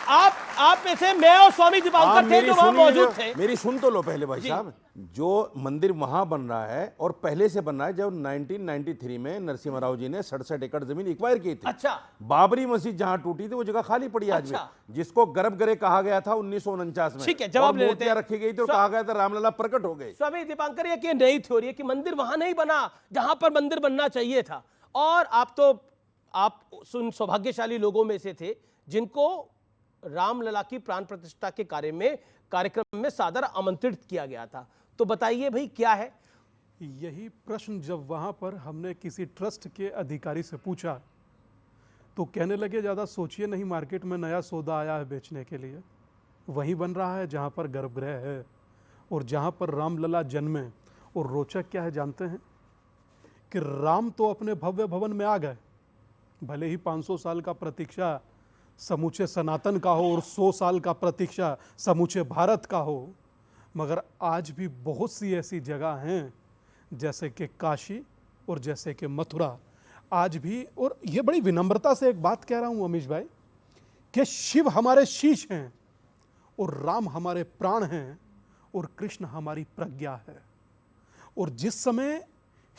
आप में से मैं और स्वामी दीपांकर थे जो वहां मौजूद थे। मेरी सुन तो लो पहले भाई साहब। जो मंदिर वहां बन रहा है और पहले से बन रहा है, जब 1993 में नरसिम्हा राव जी ने 67 एकड़ जमीन एक्वायर की थी। अच्छा, बाबरी मस्जिद जहां टूटी थी वो जगह खाली पड़ी आज भी, जिसको गर्भगृह कहा गया था 1949 में। ठीक है, जवाब ले लेते हैं। रखी गई थी और कहा गया था रामलला प्रकट हो गए। स्वामी दीपांकर, ये नई थ्योरी है कि मंदिर वहां नहीं बना जहां पर मंदिर बनना चाहिए था। और आप सौभाग्यशाली लोगों में से थे जिनको रामलला की प्राण प्रतिष्ठा के कार्यक्रम में सादर आमंत्रित किया गया था। तो बताइए भाई क्या है? यही प्रश्न जब वहां पर हमने किसी ट्रस्ट के अधिकारी से पूछा तो कहने लगे ज्यादा सोचिए नहीं, मार्केट में नया सौदा आया है बेचने के लिए, वहीं बन रहा है जहां पर गर्भगृह है और जहां पर रामलला जन्मे। और रोचक क्या है जानते हैं कि राम तो अपने भव्य भवन में आ गए, भले ही 500 साल का प्रतीक्षा समूचे सनातन का हो और 100 साल का प्रतीक्षा समूचे भारत का हो, मगर आज भी बहुत सी ऐसी जगह हैं जैसे कि काशी और जैसे कि मथुरा आज भी। और ये बड़ी विनम्रता से एक बात कह रहा हूं अमीश भाई कि शिव हमारे शीश हैं और राम हमारे प्राण हैं और कृष्ण हमारी प्रज्ञा है। और जिस समय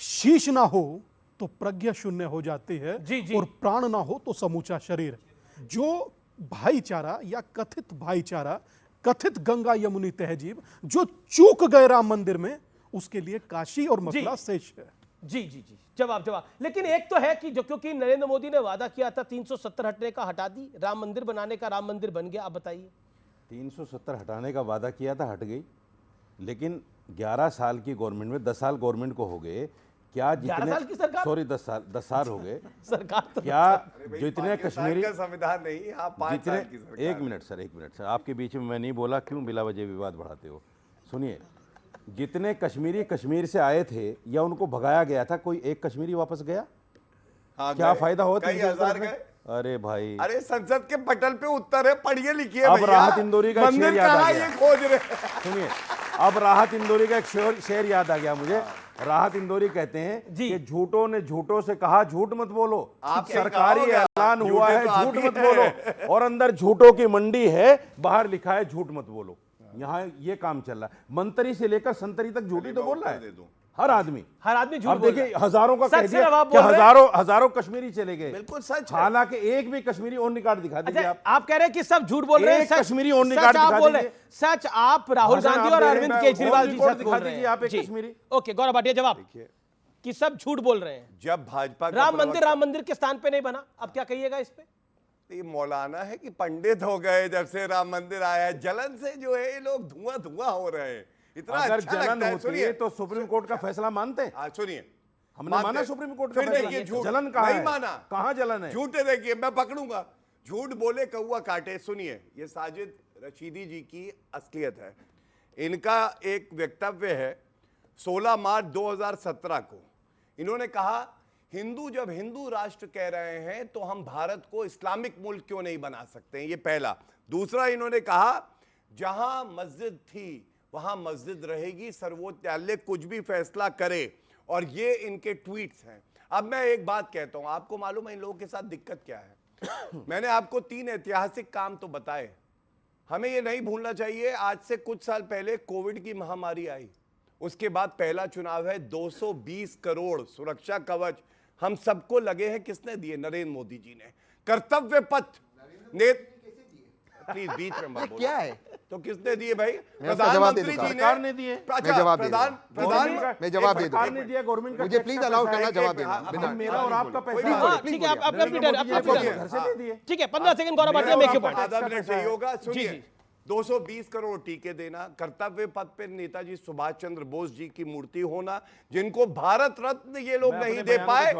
शीश ना हो तो प्रज्ञा शून्य हो जाती है, और प्राण ना हो तो समूचा शरीर। जो भाईचारा या कथित भाईचारा, कथित गंगा यमुनी तहजीब जो चूक गए राम मंदिर में, उसके लिए काशी और मथुरा शेष है। जी जी जी, जवाब। लेकिन एक तो है कि जो क्योंकि नरेंद्र मोदी ने वादा किया था 370 हटने का, हटा दी, राम मंदिर बनाने का, राम मंदिर बन गया। अब बताइए 370 हटाने का वादा किया था, हट गई। लेकिन 11 साल की गवर्नमेंट में 10 साल गवर्नमेंट को हो गए, क्या 11 साल की सरकार? सॉरी 10 साल हो गए सरकार तो क्या जितने कश्मीरी का संविधान नहीं, आप 5 साल की सरकार। एक मिनट सर, आपके बीच में मैं नहीं बोला, क्यों बिला वजह विवाद बढ़ाते हो? सुनिए, जितने कश्मीरी कश्मीर से आए थे या उनको भगाया गया था, कोई एक कश्मीरी वापस गया? हाँ, क्या गए। फायदा हुआ? कई हजार गए। अरे भाई, अरे संसद के पटल पे उत्तर है, पढ़िए लिखिए। अब राहत इंदौरी का एक शेर याद आ गया। ये खोज रहे। सुनिए, अब राहत इंदौरी का एक शेर याद आ गया मुझे। राहत इंदौरी कहते हैं कि झूठों ने झूठों से कहा झूठ मत बोलो, सरकारी ऐलान हुआ है झूठ मत बोलो, और अंदर झूठों की मंडी है, बाहर लिखा है झूठ मत बोलो। यहाँ ये काम चल रहा है, मंत्री से लेकर संतरी तक झूठी तो बोल रहा है हर आदमी झूठ। अब देखिए, हजारों का कह दिया कि हजारों कश्मीरी चले गए, बिल्कुल सच। हालांकि एक भी कश्मीरी ओनली कार्ड दिखा दीजिए। आप कह रहे हैं कि सब झूठ बोल रहे हैं, कश्मीरी ओनली कार्ड दिखा दीजिए। सच आप राहुल गांधी और अरविंद केजरीवाल जी सच बोल रहे हैं। आप एक कश्मीरी। ओके, गौरव भाटिया जवाब कि सब झूठ बोल रहे हैं। जब भाजपा राम मंदिर के स्थान पे नहीं बना, अब क्या कहिएगा इस पे? ये मौलाना है कि पंडित हो गए जब से राम मंदिर आया है, जलन से जो है ये लोग धुआं हो रहे हैं। इतना अगर अच्छा जलन लगता है। होती है तो सुप्रीम कोर्ट का फैसला मानते हैं? सुनिए, हमने माना सुप्रीम कोर्ट का फिर फैसला। देखिए झूठ जलन कहाँ नहीं है? माना, कहाँ जलन है? झूठे देखिए, मैं पकड़ूंगा। झूठ बोले कौवा काटे। सुनिए, ये साजिद रशीदी जी की असलियत है। इनका एक वक्तव्य है 16 मार्च 2017 को। इन्होंने कहा, हिंदू जब हिंदू राष्ट्र कह रहे हैं तो हम भारत को इस्लामिक मुल्क क्यों नहीं बना सकते हैं? ये पहला। दूसरा, इन्होंने कहा जहां मस्जिद थी वहां मस्जिद रहेगी, सर्वोच्च न्यायालय कुछ भी फैसला करे। और ये इनके ट्वीट्स हैं। अब मैं एक बात कहता हूं, आपको मालूम है इन लोगों के साथ दिक्कत क्या है? मैंने आपको 3 ऐतिहासिक काम तो बताए। हमें ये नहीं भूलना चाहिए, आज से कुछ साल पहले कोविड की महामारी आई, उसके बाद पहला चुनाव है। 220 करोड़ सुरक्षा कवच हम सबको लगे हैं, किसने दिए? नरेंद्र मोदी जी ने। कर्तव्य पथ प्लीज बीच में मत बोलो। क्या है तो किसने दिए भाई? प्रधानमंत्री जी सरकार ने दिए। मैं जवाब दे दूं। सरकार ने दिया, गवर्नमेंट का मुझे प्लीज अलाउ करना, जवाब देना। बिना मेरा और आपका पैसा। ठीक है, आप अपने घर से दे दिए। ठीक है, 15 second Gaurav Bhatia, make your point. आधा मिनट चाहिए होगा। सुनिए, 220 करोड़ टीके देना, कर्तव्य पथ पे नेताजी सुभाष चंद्र बोस जी की मूर्ति होना, जिनको भारत रत्न ये लोग नहीं दे पाए।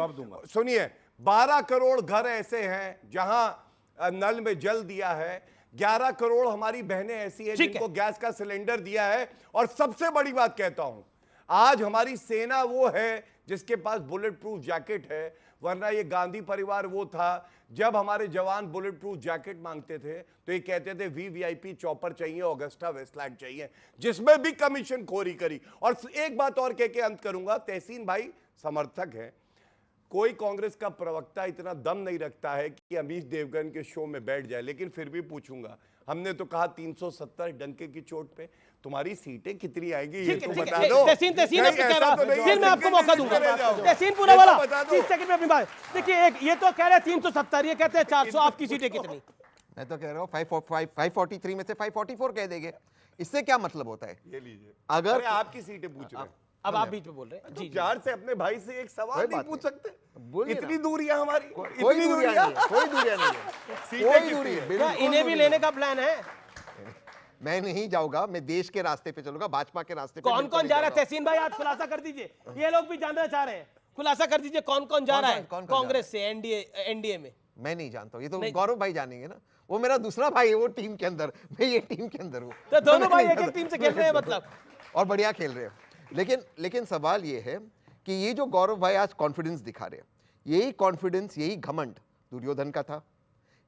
सुनिए, 12 करोड़ घर ऐसे हैं जहां नल में जल दिया है। 11 करोड़ हमारी बहनें ऐसी हैं जिनको गैस का सिलेंडर दिया है। और सबसे बड़ी बात कहता हूं, आज हमारी सेना वो है जिसके पास बुलेट प्रूफ जैकेट है, वरना ये गांधी परिवार वो था जब हमारे जवान बुलेट प्रूफ जैकेट मांगते थे तो ये कहते थे VVIP चॉपर चाहिए, ऑगस्टा वेस्टलैंड चाहिए, जिसमें भी कमीशन खोरी करी। और एक बात और कह के अंत करूंगा, तहसीन भाई समर्थक है, कोई कांग्रेस का प्रवक्ता इतना दम नहीं रखता है कि अमीश देवगन के शो में बैठ जाए, लेकिन फिर भी पूछूंगा। हमने तो कहा 370 डंके की चोट पे, तुम्हारी सीटें कितनी आएंगी ये तो बता दो। तहसीन फिर मैं आपको मौका दूंगा। तहसीन पूरा वाला 30 सेकंड में अपनी बात। देखिए, एक ये तो कह रहे हैं 370, ये कहते हैं 400, आपकी सीटें कितनी? मैं तो कह रहा हूँ 543 में से 544 कह देंगे। इससे क्या मतलब होता है? ये लीजिए, अगर आपकी सीटें पूछ रहे हैं। अब आप बीच में बोल रहे हैं जी, प्यार से अपने भाई से एक सवाल नहीं पूछ सकते? बोलिए इतनी दूरियां हमारी, कोई दूरियां नहीं है, कोई दूरियां नहीं है, कोई दूरी है। इन्हें भी लेने का प्लान है? मैं नहीं जाऊंगा, मैं देश के रास्ते पे चलूंगा, भाजपा के रास्ते पे। कौन कौन जा रहा है? तहसीन भाई आज खुलासा कर दीजिए, ये लोग भी जानना चाह रहे हैं। खुलासा कर दीजिए कौन कौन जा रहा है कांग्रेस से एनडीए में। मैं नहीं जानता हूँ, ये तो गौरव भाई जानेंगे ना, वो मेरा दूसरा भाई है वो टीम के अंदर, मैं ये टीम के अंदर हूँ। तो दोनों भाई एक एक टीम से खेल रहे हैं मतलब, और बढ़िया खेल रहे हैं। लेकिन सवाल ये है कि ये जो गौरव भाई आज कॉन्फिडेंस दिखा रहे हैं, यही कॉन्फिडेंस, यही घमंड दुर्योधन का था,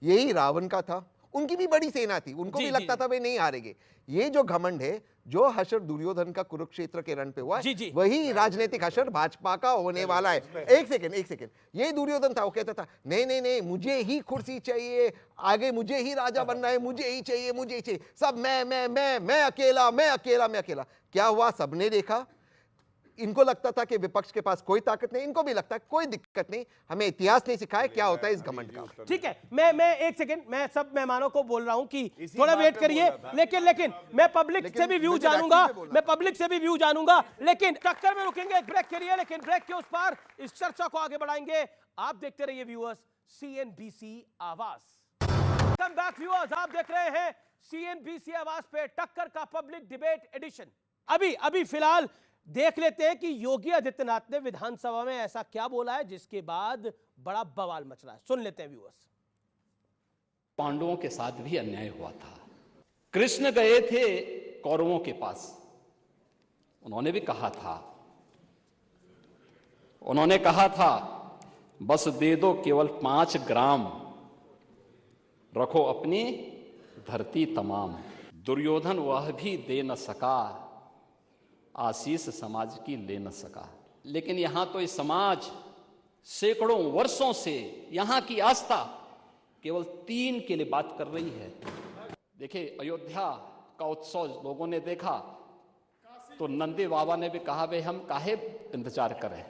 यही रावण का था। उनकी भी बड़ी सेना थी, उनको भी लगता था वे नहीं हारेंगे। ये जो घमंड है, जो हशर दुर्योधन का कुरुक्षेत्र के रण पे हुआ, वही राजनीतिक हशर भाजपा का होने वाला है। एक सेकंड, ये दुर्योधन था, वो कहता था नहीं नहीं नहीं, मुझे ही कुर्सी चाहिए, आगे मुझे ही राजा बनना है, मुझे ही चाहिए, सब मैं अकेला। क्या हुआ? सबने देखा, इनको लगता था कि विपक्ष के पास कोई ताकत नहीं, इनको भी लगता है कोई दिक्कत नहीं, हमें इतिहास नहीं सिखाया क्या होता है इस घमंड का। ठीक है, मैं एक सेकंड, मैं सब मेहमानों को बोल रहा हूं कि थोड़ा वेट करिए, लेकिन मैं पब्लिक से भी व्यू जानूंगा, लेकिन टक्कर में रुकेंगे एक ब्रेक के लिए, लेकिन ब्रेक के उस पार इस चर्चा को आगे बढ़ाएंगे। आप देखते रहिए व्यूअर्स, CNBC आवाज। वेलकम बैक व्यूअर्स, आप देख रहे हैं CNBC आवाज पे टक्कर का पब्लिक डिबेट एडिशन। अभी फिलहाल देख लेते हैं कि योगी आदित्यनाथ ने विधानसभा में ऐसा क्या बोला है जिसके बाद बड़ा बवाल मच रहा है। सुन लेते हैं व्यूअर्स। पांडवों के साथ भी अन्याय हुआ था। कृष्ण गए थे कौरवों के पास, उन्होंने भी कहा था बस दे दो केवल 5 ग्राम, रखो अपनी धरती तमाम। दुर्योधन वह भी दे न सका, आशीष समाज की ले न सका। लेकिन यहां तो इस समाज सैकड़ों वर्षों से यहां की आस्था केवल 3 के लिए बात कर रही है। देखिए, अयोध्या का उत्सव लोगों ने देखा तो नंदी बाबा ने भी कहा, भाई हम काहे इंतजार करें।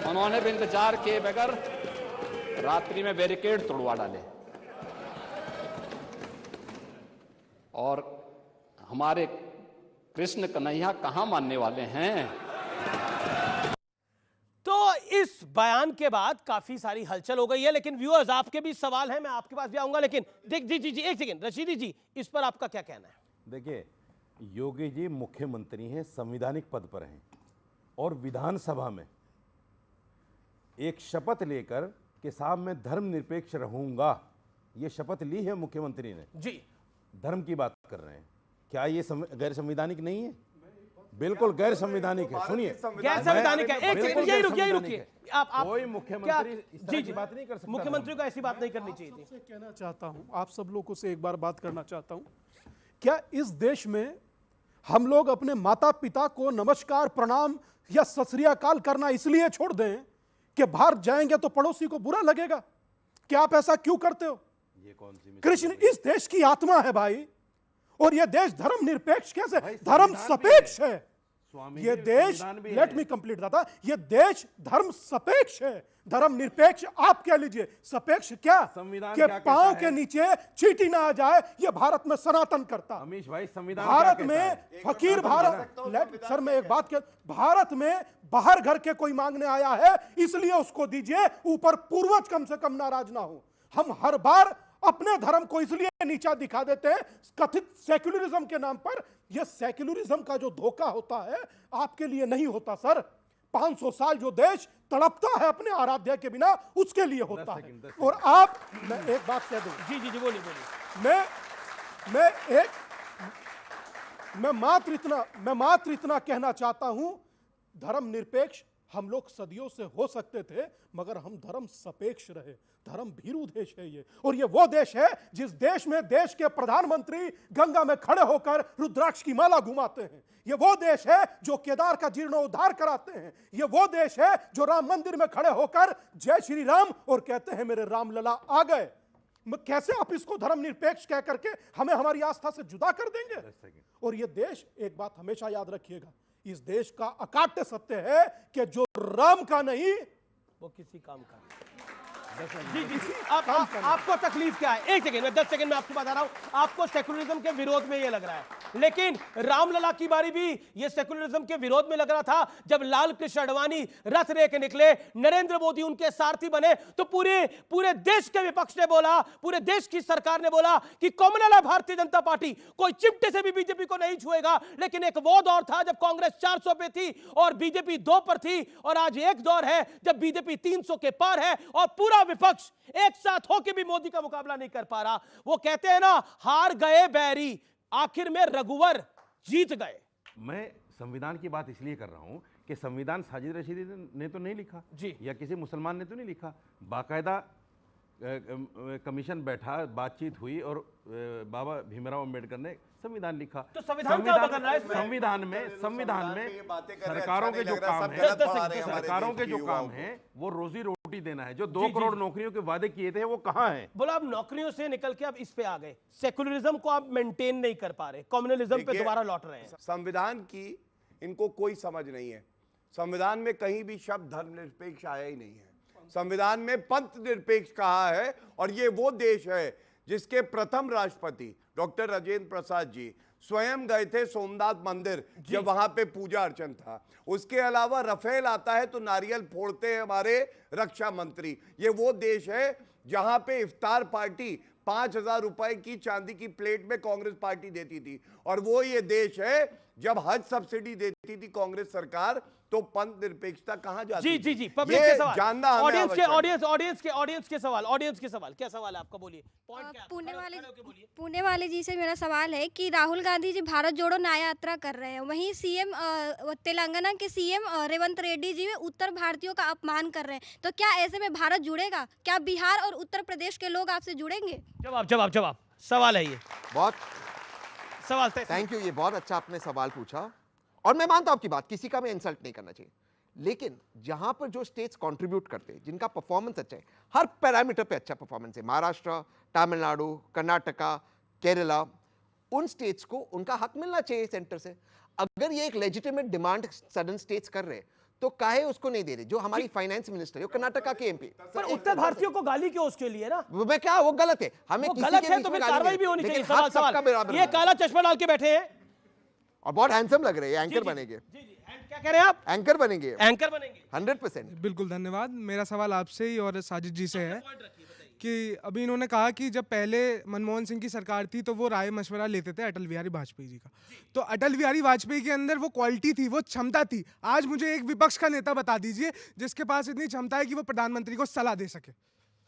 उन्होंने भी इंतजार किए बगैर रात्रि में बैरिकेड तोड़वा डाले। और हमारे कृष्ण कन्हैया कहां मानने वाले हैं। तो इस बयान के बाद काफी सारी हलचल हो गई है, लेकिन व्यूअर्स आपके भी सवाल हैं, मैं आपके पास भी आऊंगा। लेकिन जी एक सेकंड, रशीदी जी इस पर आपका क्या कहना है? देखिए, योगी जी मुख्यमंत्री हैं, संवैधानिक पद पर हैं, और विधानसभा में एक शपथ लेकर कि साहब मैं धर्मनिरपेक्ष रहूंगा, ये शपथ ली है मुख्यमंत्री ने जी। धर्म की बात कर रहे हैं, क्या ये गैर संवैधानिक नहीं है? बिल्कुल गैर संवैधानिक है। सुनिए, गैर संवैधानिक है। एक सेकंड, यही रुकिए। आप कोई मुख्यमंत्री इस तरह की बात नहीं कर सकता। मुख्यमंत्री को ऐसी बात नहीं करनी चाहिए थी। सबसे कहना चाहता हूं, आप सब लोगों से एक बार बात करना चाहता हूं, क्या इस देश में हम लोग अपने माता पिता को नमस्कार, प्रणाम या सत श्री अकाल करना इसलिए छोड़ दें कि बाहर जाएंगे तो पड़ोसी को बुरा लगेगा? क्या आप ऐसा क्यों करते हो? ये कौन सी कृष्ण इस देश की आत्मा है भाई, और यह देश धर्म निरपेक्ष कैसे? धर्म सापेक्ष है ये देश। लेट मी कंप्लीट दादा, ये देश धर्म सापेक्ष है, धर्म निरपेक्ष आप कह लीजिए, सापेक्ष क्या? के पांव के नीचे चींटी ना आ जाए, ये भारत में सनातन करता। अमीश भाई, संविधान भारत में फकीर भारत, सर मैं एक बात कह, भारत में बाहर घर के कोई मांगने आया है इसलिए उसको दीजिए, ऊपर पूर्वज कम से कम नाराज ना हो। हम हर बार अपने धर्म को इसलिए नीचा दिखा देते हैं कथित सेक्युलरिज्म के नाम पर। यह सेक्युलरिज्म का जो धोखा होता है आपके लिए नहीं होता सर। 500 साल जो देश तड़पता है अपने आराध्य के बिना, उसके लिए होता है। और आप, मैं एक बात कह दूं, जी बोलिए। मैं मात्र इतना कहना चाहता हूं, धर्म निरपेक्ष हम लोग सदियों से हो सकते थे, मगर हम धर्म सापेक्ष रहे। धर्म भीरू देश है ये, और ये वो देश है जिस देश में देश के प्रधानमंत्री गंगा में खड़े होकर रुद्राक्ष की माला घुमाते हैं। ये वो देश है जो केदार का जीर्णोद्धार कराते हैं। ये वो देश है जो राम मंदिर में खड़े होकर जय श्री राम और कहते हैं मेरे राम लला आ गए। कैसे आप इसको धर्म निरपेक्ष कह करके हमें हमारी आस्था से जुदा कर देंगे? और ये देश, एक बात हमेशा याद रखिएगा, इस देश का अकाट्य सत्य है कि जो राम का नहीं वो किसी काम का नहीं। जी आपको तकलीफ क्या है? एक सेकंड में, 10 सेकंड में आपको बता रहा हूं। आपको सेकुलरिज्म के विरोध में ये लग रहा है, लेकिन रामलला की बारी भी ये सेकुलरिज्म के विरोध में लग रहा था। जब लाल कृष्ण आडवाणी रथ लेके निकले, नरेंद्र मोदी उनके सारथी बने, तो पूरे देश के विपक्ष ने बोला, पूरे देश की सरकार ने बोला कि कॉमनल है भारतीय जनता पार्टी, कोई चिमटे से भी बीजेपी को नहीं छुएगा। लेकिन एक वो दौर था जब कांग्रेस 400 पे थी और बीजेपी 2 पर थी, और आज एक दौर है जब बीजेपी 300 के पार है और पूरा विपक्ष एक साथ होकर भी मोदी का मुकाबला नहीं कर पा रहा। वो कहते हैं ना, हार गए बैरी, आखिर में रघुवर जीत गए। मैं संविधान की बात इसलिए कर रहा हूं कि संविधान साजिद रशीदी ने तो नहीं लिखा जी, या किसी मुसलमान ने तो नहीं लिखा। बाकायदा कमीशन बैठा, बातचीत हुई और बाबा भीमराव अंबेडकर ने संविधान लिखा। तो संविधान क्या बदल रहा है? संविधान में सरकारों के जो काम है, सरकारों के जो काम है वो रोजी रोटी देना है। जो 2 करोड़ नौकरियों के वादे किए थे वो कहां हैं? बोला अब नौकरियों से निकल के अब इस पे आ गए, सेकुलरिज्म को आप मेंटेन नहीं कर पा रहे, कम्युनलिज्म पे दोबारा लौट रहे हैं। संविधान की इनको कोई समझ नहीं है। संविधान में कहीं भी शब्द धर्मनिरपेक्ष आया ही नहीं है। संविधान में पंथ निरपेक्ष कहा है, और ये वो देश है जिसके प्रथम राष्ट्रपति डॉक्टर राजेंद्र प्रसाद जी स्वयं गए थे सोमनाथ मंदिर जब वहां पे पूजा अर्चन था। उसके अलावा रफेल आता है तो नारियल फोड़ते हैं हमारे रक्षा मंत्री। ये वो देश है जहां पे इफ्तार पार्टी 5,000 रुपए की चांदी की प्लेट में कांग्रेस पार्टी देती थी। और वो ये देश है जब हज सब्सिडी देती थी कांग्रेस सरकार तो पंथ निरपेक्षता कहां जाती? जी जी जी, पब्लिक के सवाल, जानना ऑडियंस के सवाल, क्या सवाल है आपका? बोलिए। पॉइंट क्या है? पुणे वाले जी से मेरा सवाल है कि राहुल गांधी जी भारत जोड़ो न्याय यात्रा कर रहे हैं, वहीं सीएम तेलंगाना के सीएम रेवंत रेड्डी जी उत्तर भारतीयों का अपमान कर रहे हैं, तो क्या ऐसे में भारत जुड़ेगा? क्या बिहार और उत्तर प्रदेश के लोग आपसे जुड़ेंगे? जवाब सवाल है ये, बहुत सवाल। थैंक यू, ये बहुत अच्छा आपने सवाल पूछा और मैं मानता हूं आपकी बात, किसी का मैं इंसल्ट नहीं करना चाहिए, लेकिन जहां पर जो स्टेट्स कंट्रीब्यूट करते हैं, जिनका परफॉर्मेंस अच्छा है, हर पैरामीटर पे अच्छा परफॉर्मेंस है, महाराष्ट्र, तमिलनाडु, कर्नाटका, केरला, उन स्टेट्स को उनका हक मिलना चाहिए सेंटर से। अगर ये एक लेजिटिमेट डिमांड सडन स्टेट्स कर रहे हैं तो काहे उसको नहीं दे रहे? जो हमारी फाइनेंस मिनिस्टर है कर्नाटका के एमपी, पर उत्तर भारतीयों को गाली क्यों उसके लिए ना? मैं क्या, वो गलत है, हमें किसी गलत के है बीच तो में फिर गाली कार्रवाई नहीं, भी होनी लेकिन चाहिए। हक सबका बराबर ये होना। काला चश्मा डाल के बैठे हैं और बहुत हैंडसम लग रहे हैं, एंकर बनेंगे। क्या कह रहे हैं आप? एंकर बनेंगे, एंकर बनेंगे 100%। बिल्कुल, धन्यवाद। मेरा सवाल आपसे ही और साजिद जी से है कि अभी इन्होंने कहा कि जब पहले मनमोहन सिंह की सरकार थी तो वो राय मशवरा लेते थे अटल बिहारी वाजपेयी जी का, तो अटल बिहारी वाजपेयी के अंदर वो क्वालिटी थी, वो क्षमता थी। आज मुझे एक विपक्ष का नेता बता दीजिए जिसके पास इतनी क्षमता है कि वो प्रधानमंत्री को सलाह दे सके।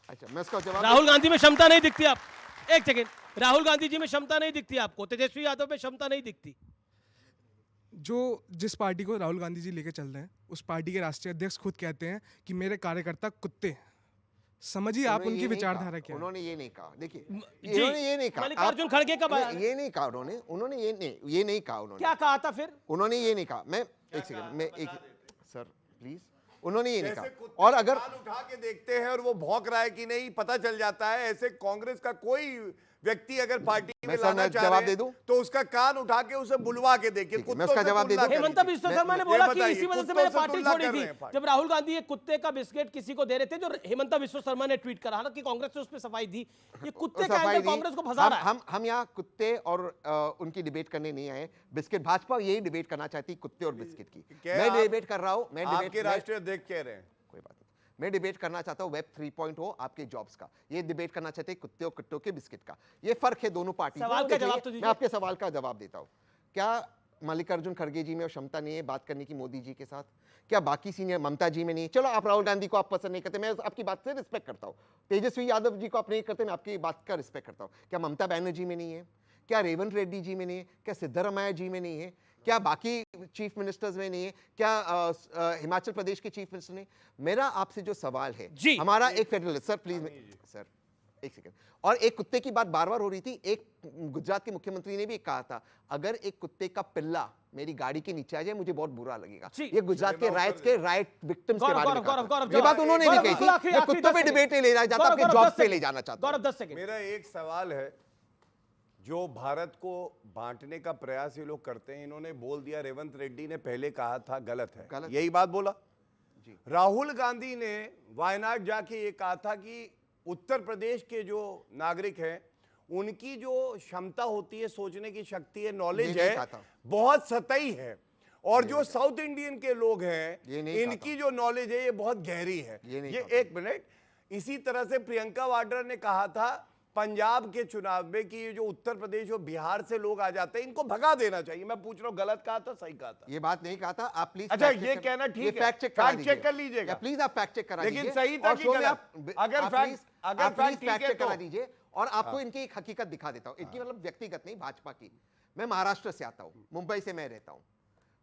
अच्छा, मैं इसका जवाब, राहुल गांधी में क्षमता नहीं दिखती आप? एक सेकेंड, राहुल गांधी जी में क्षमता नहीं दिखती आपको? तेजस्वी यादव में क्षमता नहीं दिखती? जो जिस पार्टी को राहुल गांधी जी लेके चल रहे हैं उस पार्टी के राष्ट्रीय अध्यक्ष खुद कहते हैं कि मेरे कार्यकर्ता कुत्ते हैं। समझिए आप उनकी विचारधारा क्या है? उन्होंने ये नहीं कहा, देखिए इन्होंने ये नहीं कहा, मल्लिकार्जुन खड़गे का ये नहीं कहा उन्होंने ये नहीं कहा। उन्होंने क्या कहा था फिर? उन्होंने ये नहीं कहा, मैं एक सेकंड, मैं एक सर प्लीज, उन्होंने ये नहीं कहा। और अगर उठा के देखते हैं और वो भौंक रहा है कि नहीं पता चल जाता है, ऐसे कांग्रेस का कोई व्यक्ति अगर पार्टी में लाना चाह जवाब रहे दे दूं तो उसका कान उठा के उसे बुलवा के देखिए। मैं उसका जवाब दे दूं। हेमंत बिस्वा शर्मा ने बोला कि इसी वजह से मैंने पार्टी छोड़ी थी जब राहुल गांधी एक कुत्ते का बिस्किट किसी को दे रहे थे, जो हेमंत बिस्वा शर्मा ने ट्वीट करा। हालांकि कांग्रेस ने उस पर सफाई दी, ये कुत्ते का एंगल कांग्रेस को फंसा रहा है। हम यहाँ कुत्ते और उनकी डिबेट करने नहीं आए, बिस्किट, भाजपा यही डिबेट करना चाहती कुत्ते और बिस्किट की। मैं डिबेट कर रहा हूँ, मैं आपके राष्ट्रीय अध्यक्ष कह रहे हैं, कोई बात नहीं, मैं डिबेट करना चाहता हूँ वेब 3.0 आपके जॉब्स का, ये डिबेट करना चाहते हैं कुत्ते और कुत्तों के बिस्किट का। ये फर्क है दोनों पार्टी में। मैं आपके सवाल का जवाब देता हूँ। क्या मल्लिकार्जुन खड़गे जी में क्षमता नहीं है बात करने की मोदी जी के साथ? क्या बाकी सीनियर ममता जी में नहीं? चलो आप राहुल गांधी को आप पसंद नहीं करते, मैं आपकी बात से रिस्पेक्ट करता हूँ। तेजस्वी यादव जी को आप नहीं करते, मैं आपकी बात का रिस्पेक्ट करता हूँ। क्या ममता बनर्जी में नहीं है? क्या रेवंत रेड्डी जी में नहीं है? क्या सिद्धरामैया जी में नहीं है? क्या बाकी चीफ मिनिस्टर्स में नहीं है? क्या हिमाचल प्रदेश के चीफ मिनिस्टर ने? मेरा आपसे जो सवाल है, हमारा एक फेडरलिस्ट, सर प्लीज सर एक सेकंड, और एक कुत्ते की बात बार बार हो रही थी। एक गुजरात के मुख्यमंत्री ने भी कहा था, अगर एक कुत्ते का पिल्ला मेरी गाड़ी के नीचे आ जाए मुझे बहुत बुरा लगेगा। ये गुजरात के राइट विक्टिम्स के बारे में ये बात उन्होंने नहीं कही थी। मैं कुत्तों पे डिबेट नहीं ले जाना चाहता, आपके जॉब पे ले जाना चाहता हूं। मेरा एक सवाल है, जो भारत को बांटने का प्रयास ये लोग करते हैं, इन्होंने बोल दिया, रेवंत रेड्डी ने पहले कहा था गलत है, यही बात बोला जी। राहुल गांधी ने वायनाड जाके ये कहा था कि उत्तर प्रदेश के जो नागरिक हैं उनकी जो क्षमता होती है, सोचने की शक्ति है, नॉलेज है, बहुत सतही है, और जो साउथ इंडियन के लोग हैं इनकी जो नॉलेज है ये बहुत गहरी है। ये एक मिनट, इसी तरह से प्रियंका वाड्रा ने कहा था पंजाब के चुनाव में कि ये जो उत्तर प्रदेश और बिहार से लोग आ जाते हैं इनको भगा देना चाहिए। मैं पूछ रहा हूं गलत कहा था सही कहा था? ये बात नहीं कहा था, आप प्लीज। अच्छा ये कहना ठीक है, फैक्ट चेक कर लीजिएगा प्लीज, आप फैक्ट चेक करा दीजिए। लेकिन सही था कि गलत? अगर फैक्ट चेक करा दीजिए और आपको इनकी एक हकीकत दिखा देता हूं, इनकी मतलब व्यक्तिगत नहीं, भाजपा की। मैं महाराष्ट्र से आता हूं, मुंबई से मैं रहता हूं।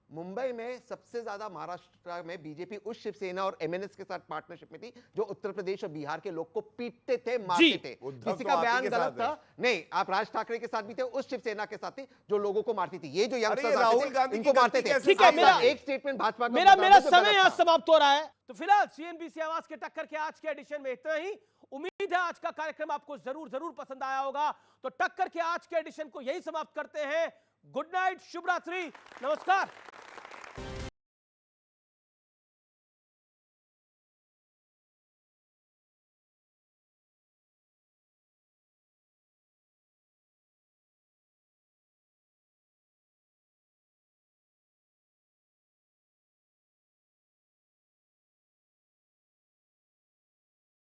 मुंबई में सबसे ज्यादा महाराष्ट्र में बीजेपी उस शिवसेना और एमएनएस के साथ पार्टनरशिप में थी जो उत्तर प्रदेश और बिहार के लोग को पीटते थे, मारते थे। किसी का बयान गलत था नहीं, आप राज ठाकरे के साथ भी थे, उस शिवसेना के साथ थी जो लोगों को मारती थी। ये जो यंगस्टर्स इनको मारते थे। ठीक है, मेरा एक स्टेटमेंट भाजपा का, मेरा समय यहाँ समाप्त हो रहा है। तो फिलहाल सीएनबीसी आवाज के टक्कर के आज के एडिशन में इतना ही। उम्मीद है आज का कार्यक्रम आपको जरूर पसंद आया होगा। तो टक्कर के आज के एडिशन को यही समाप्त करते हैं। गुड नाइट, शुभ रात्रि, नमस्कार।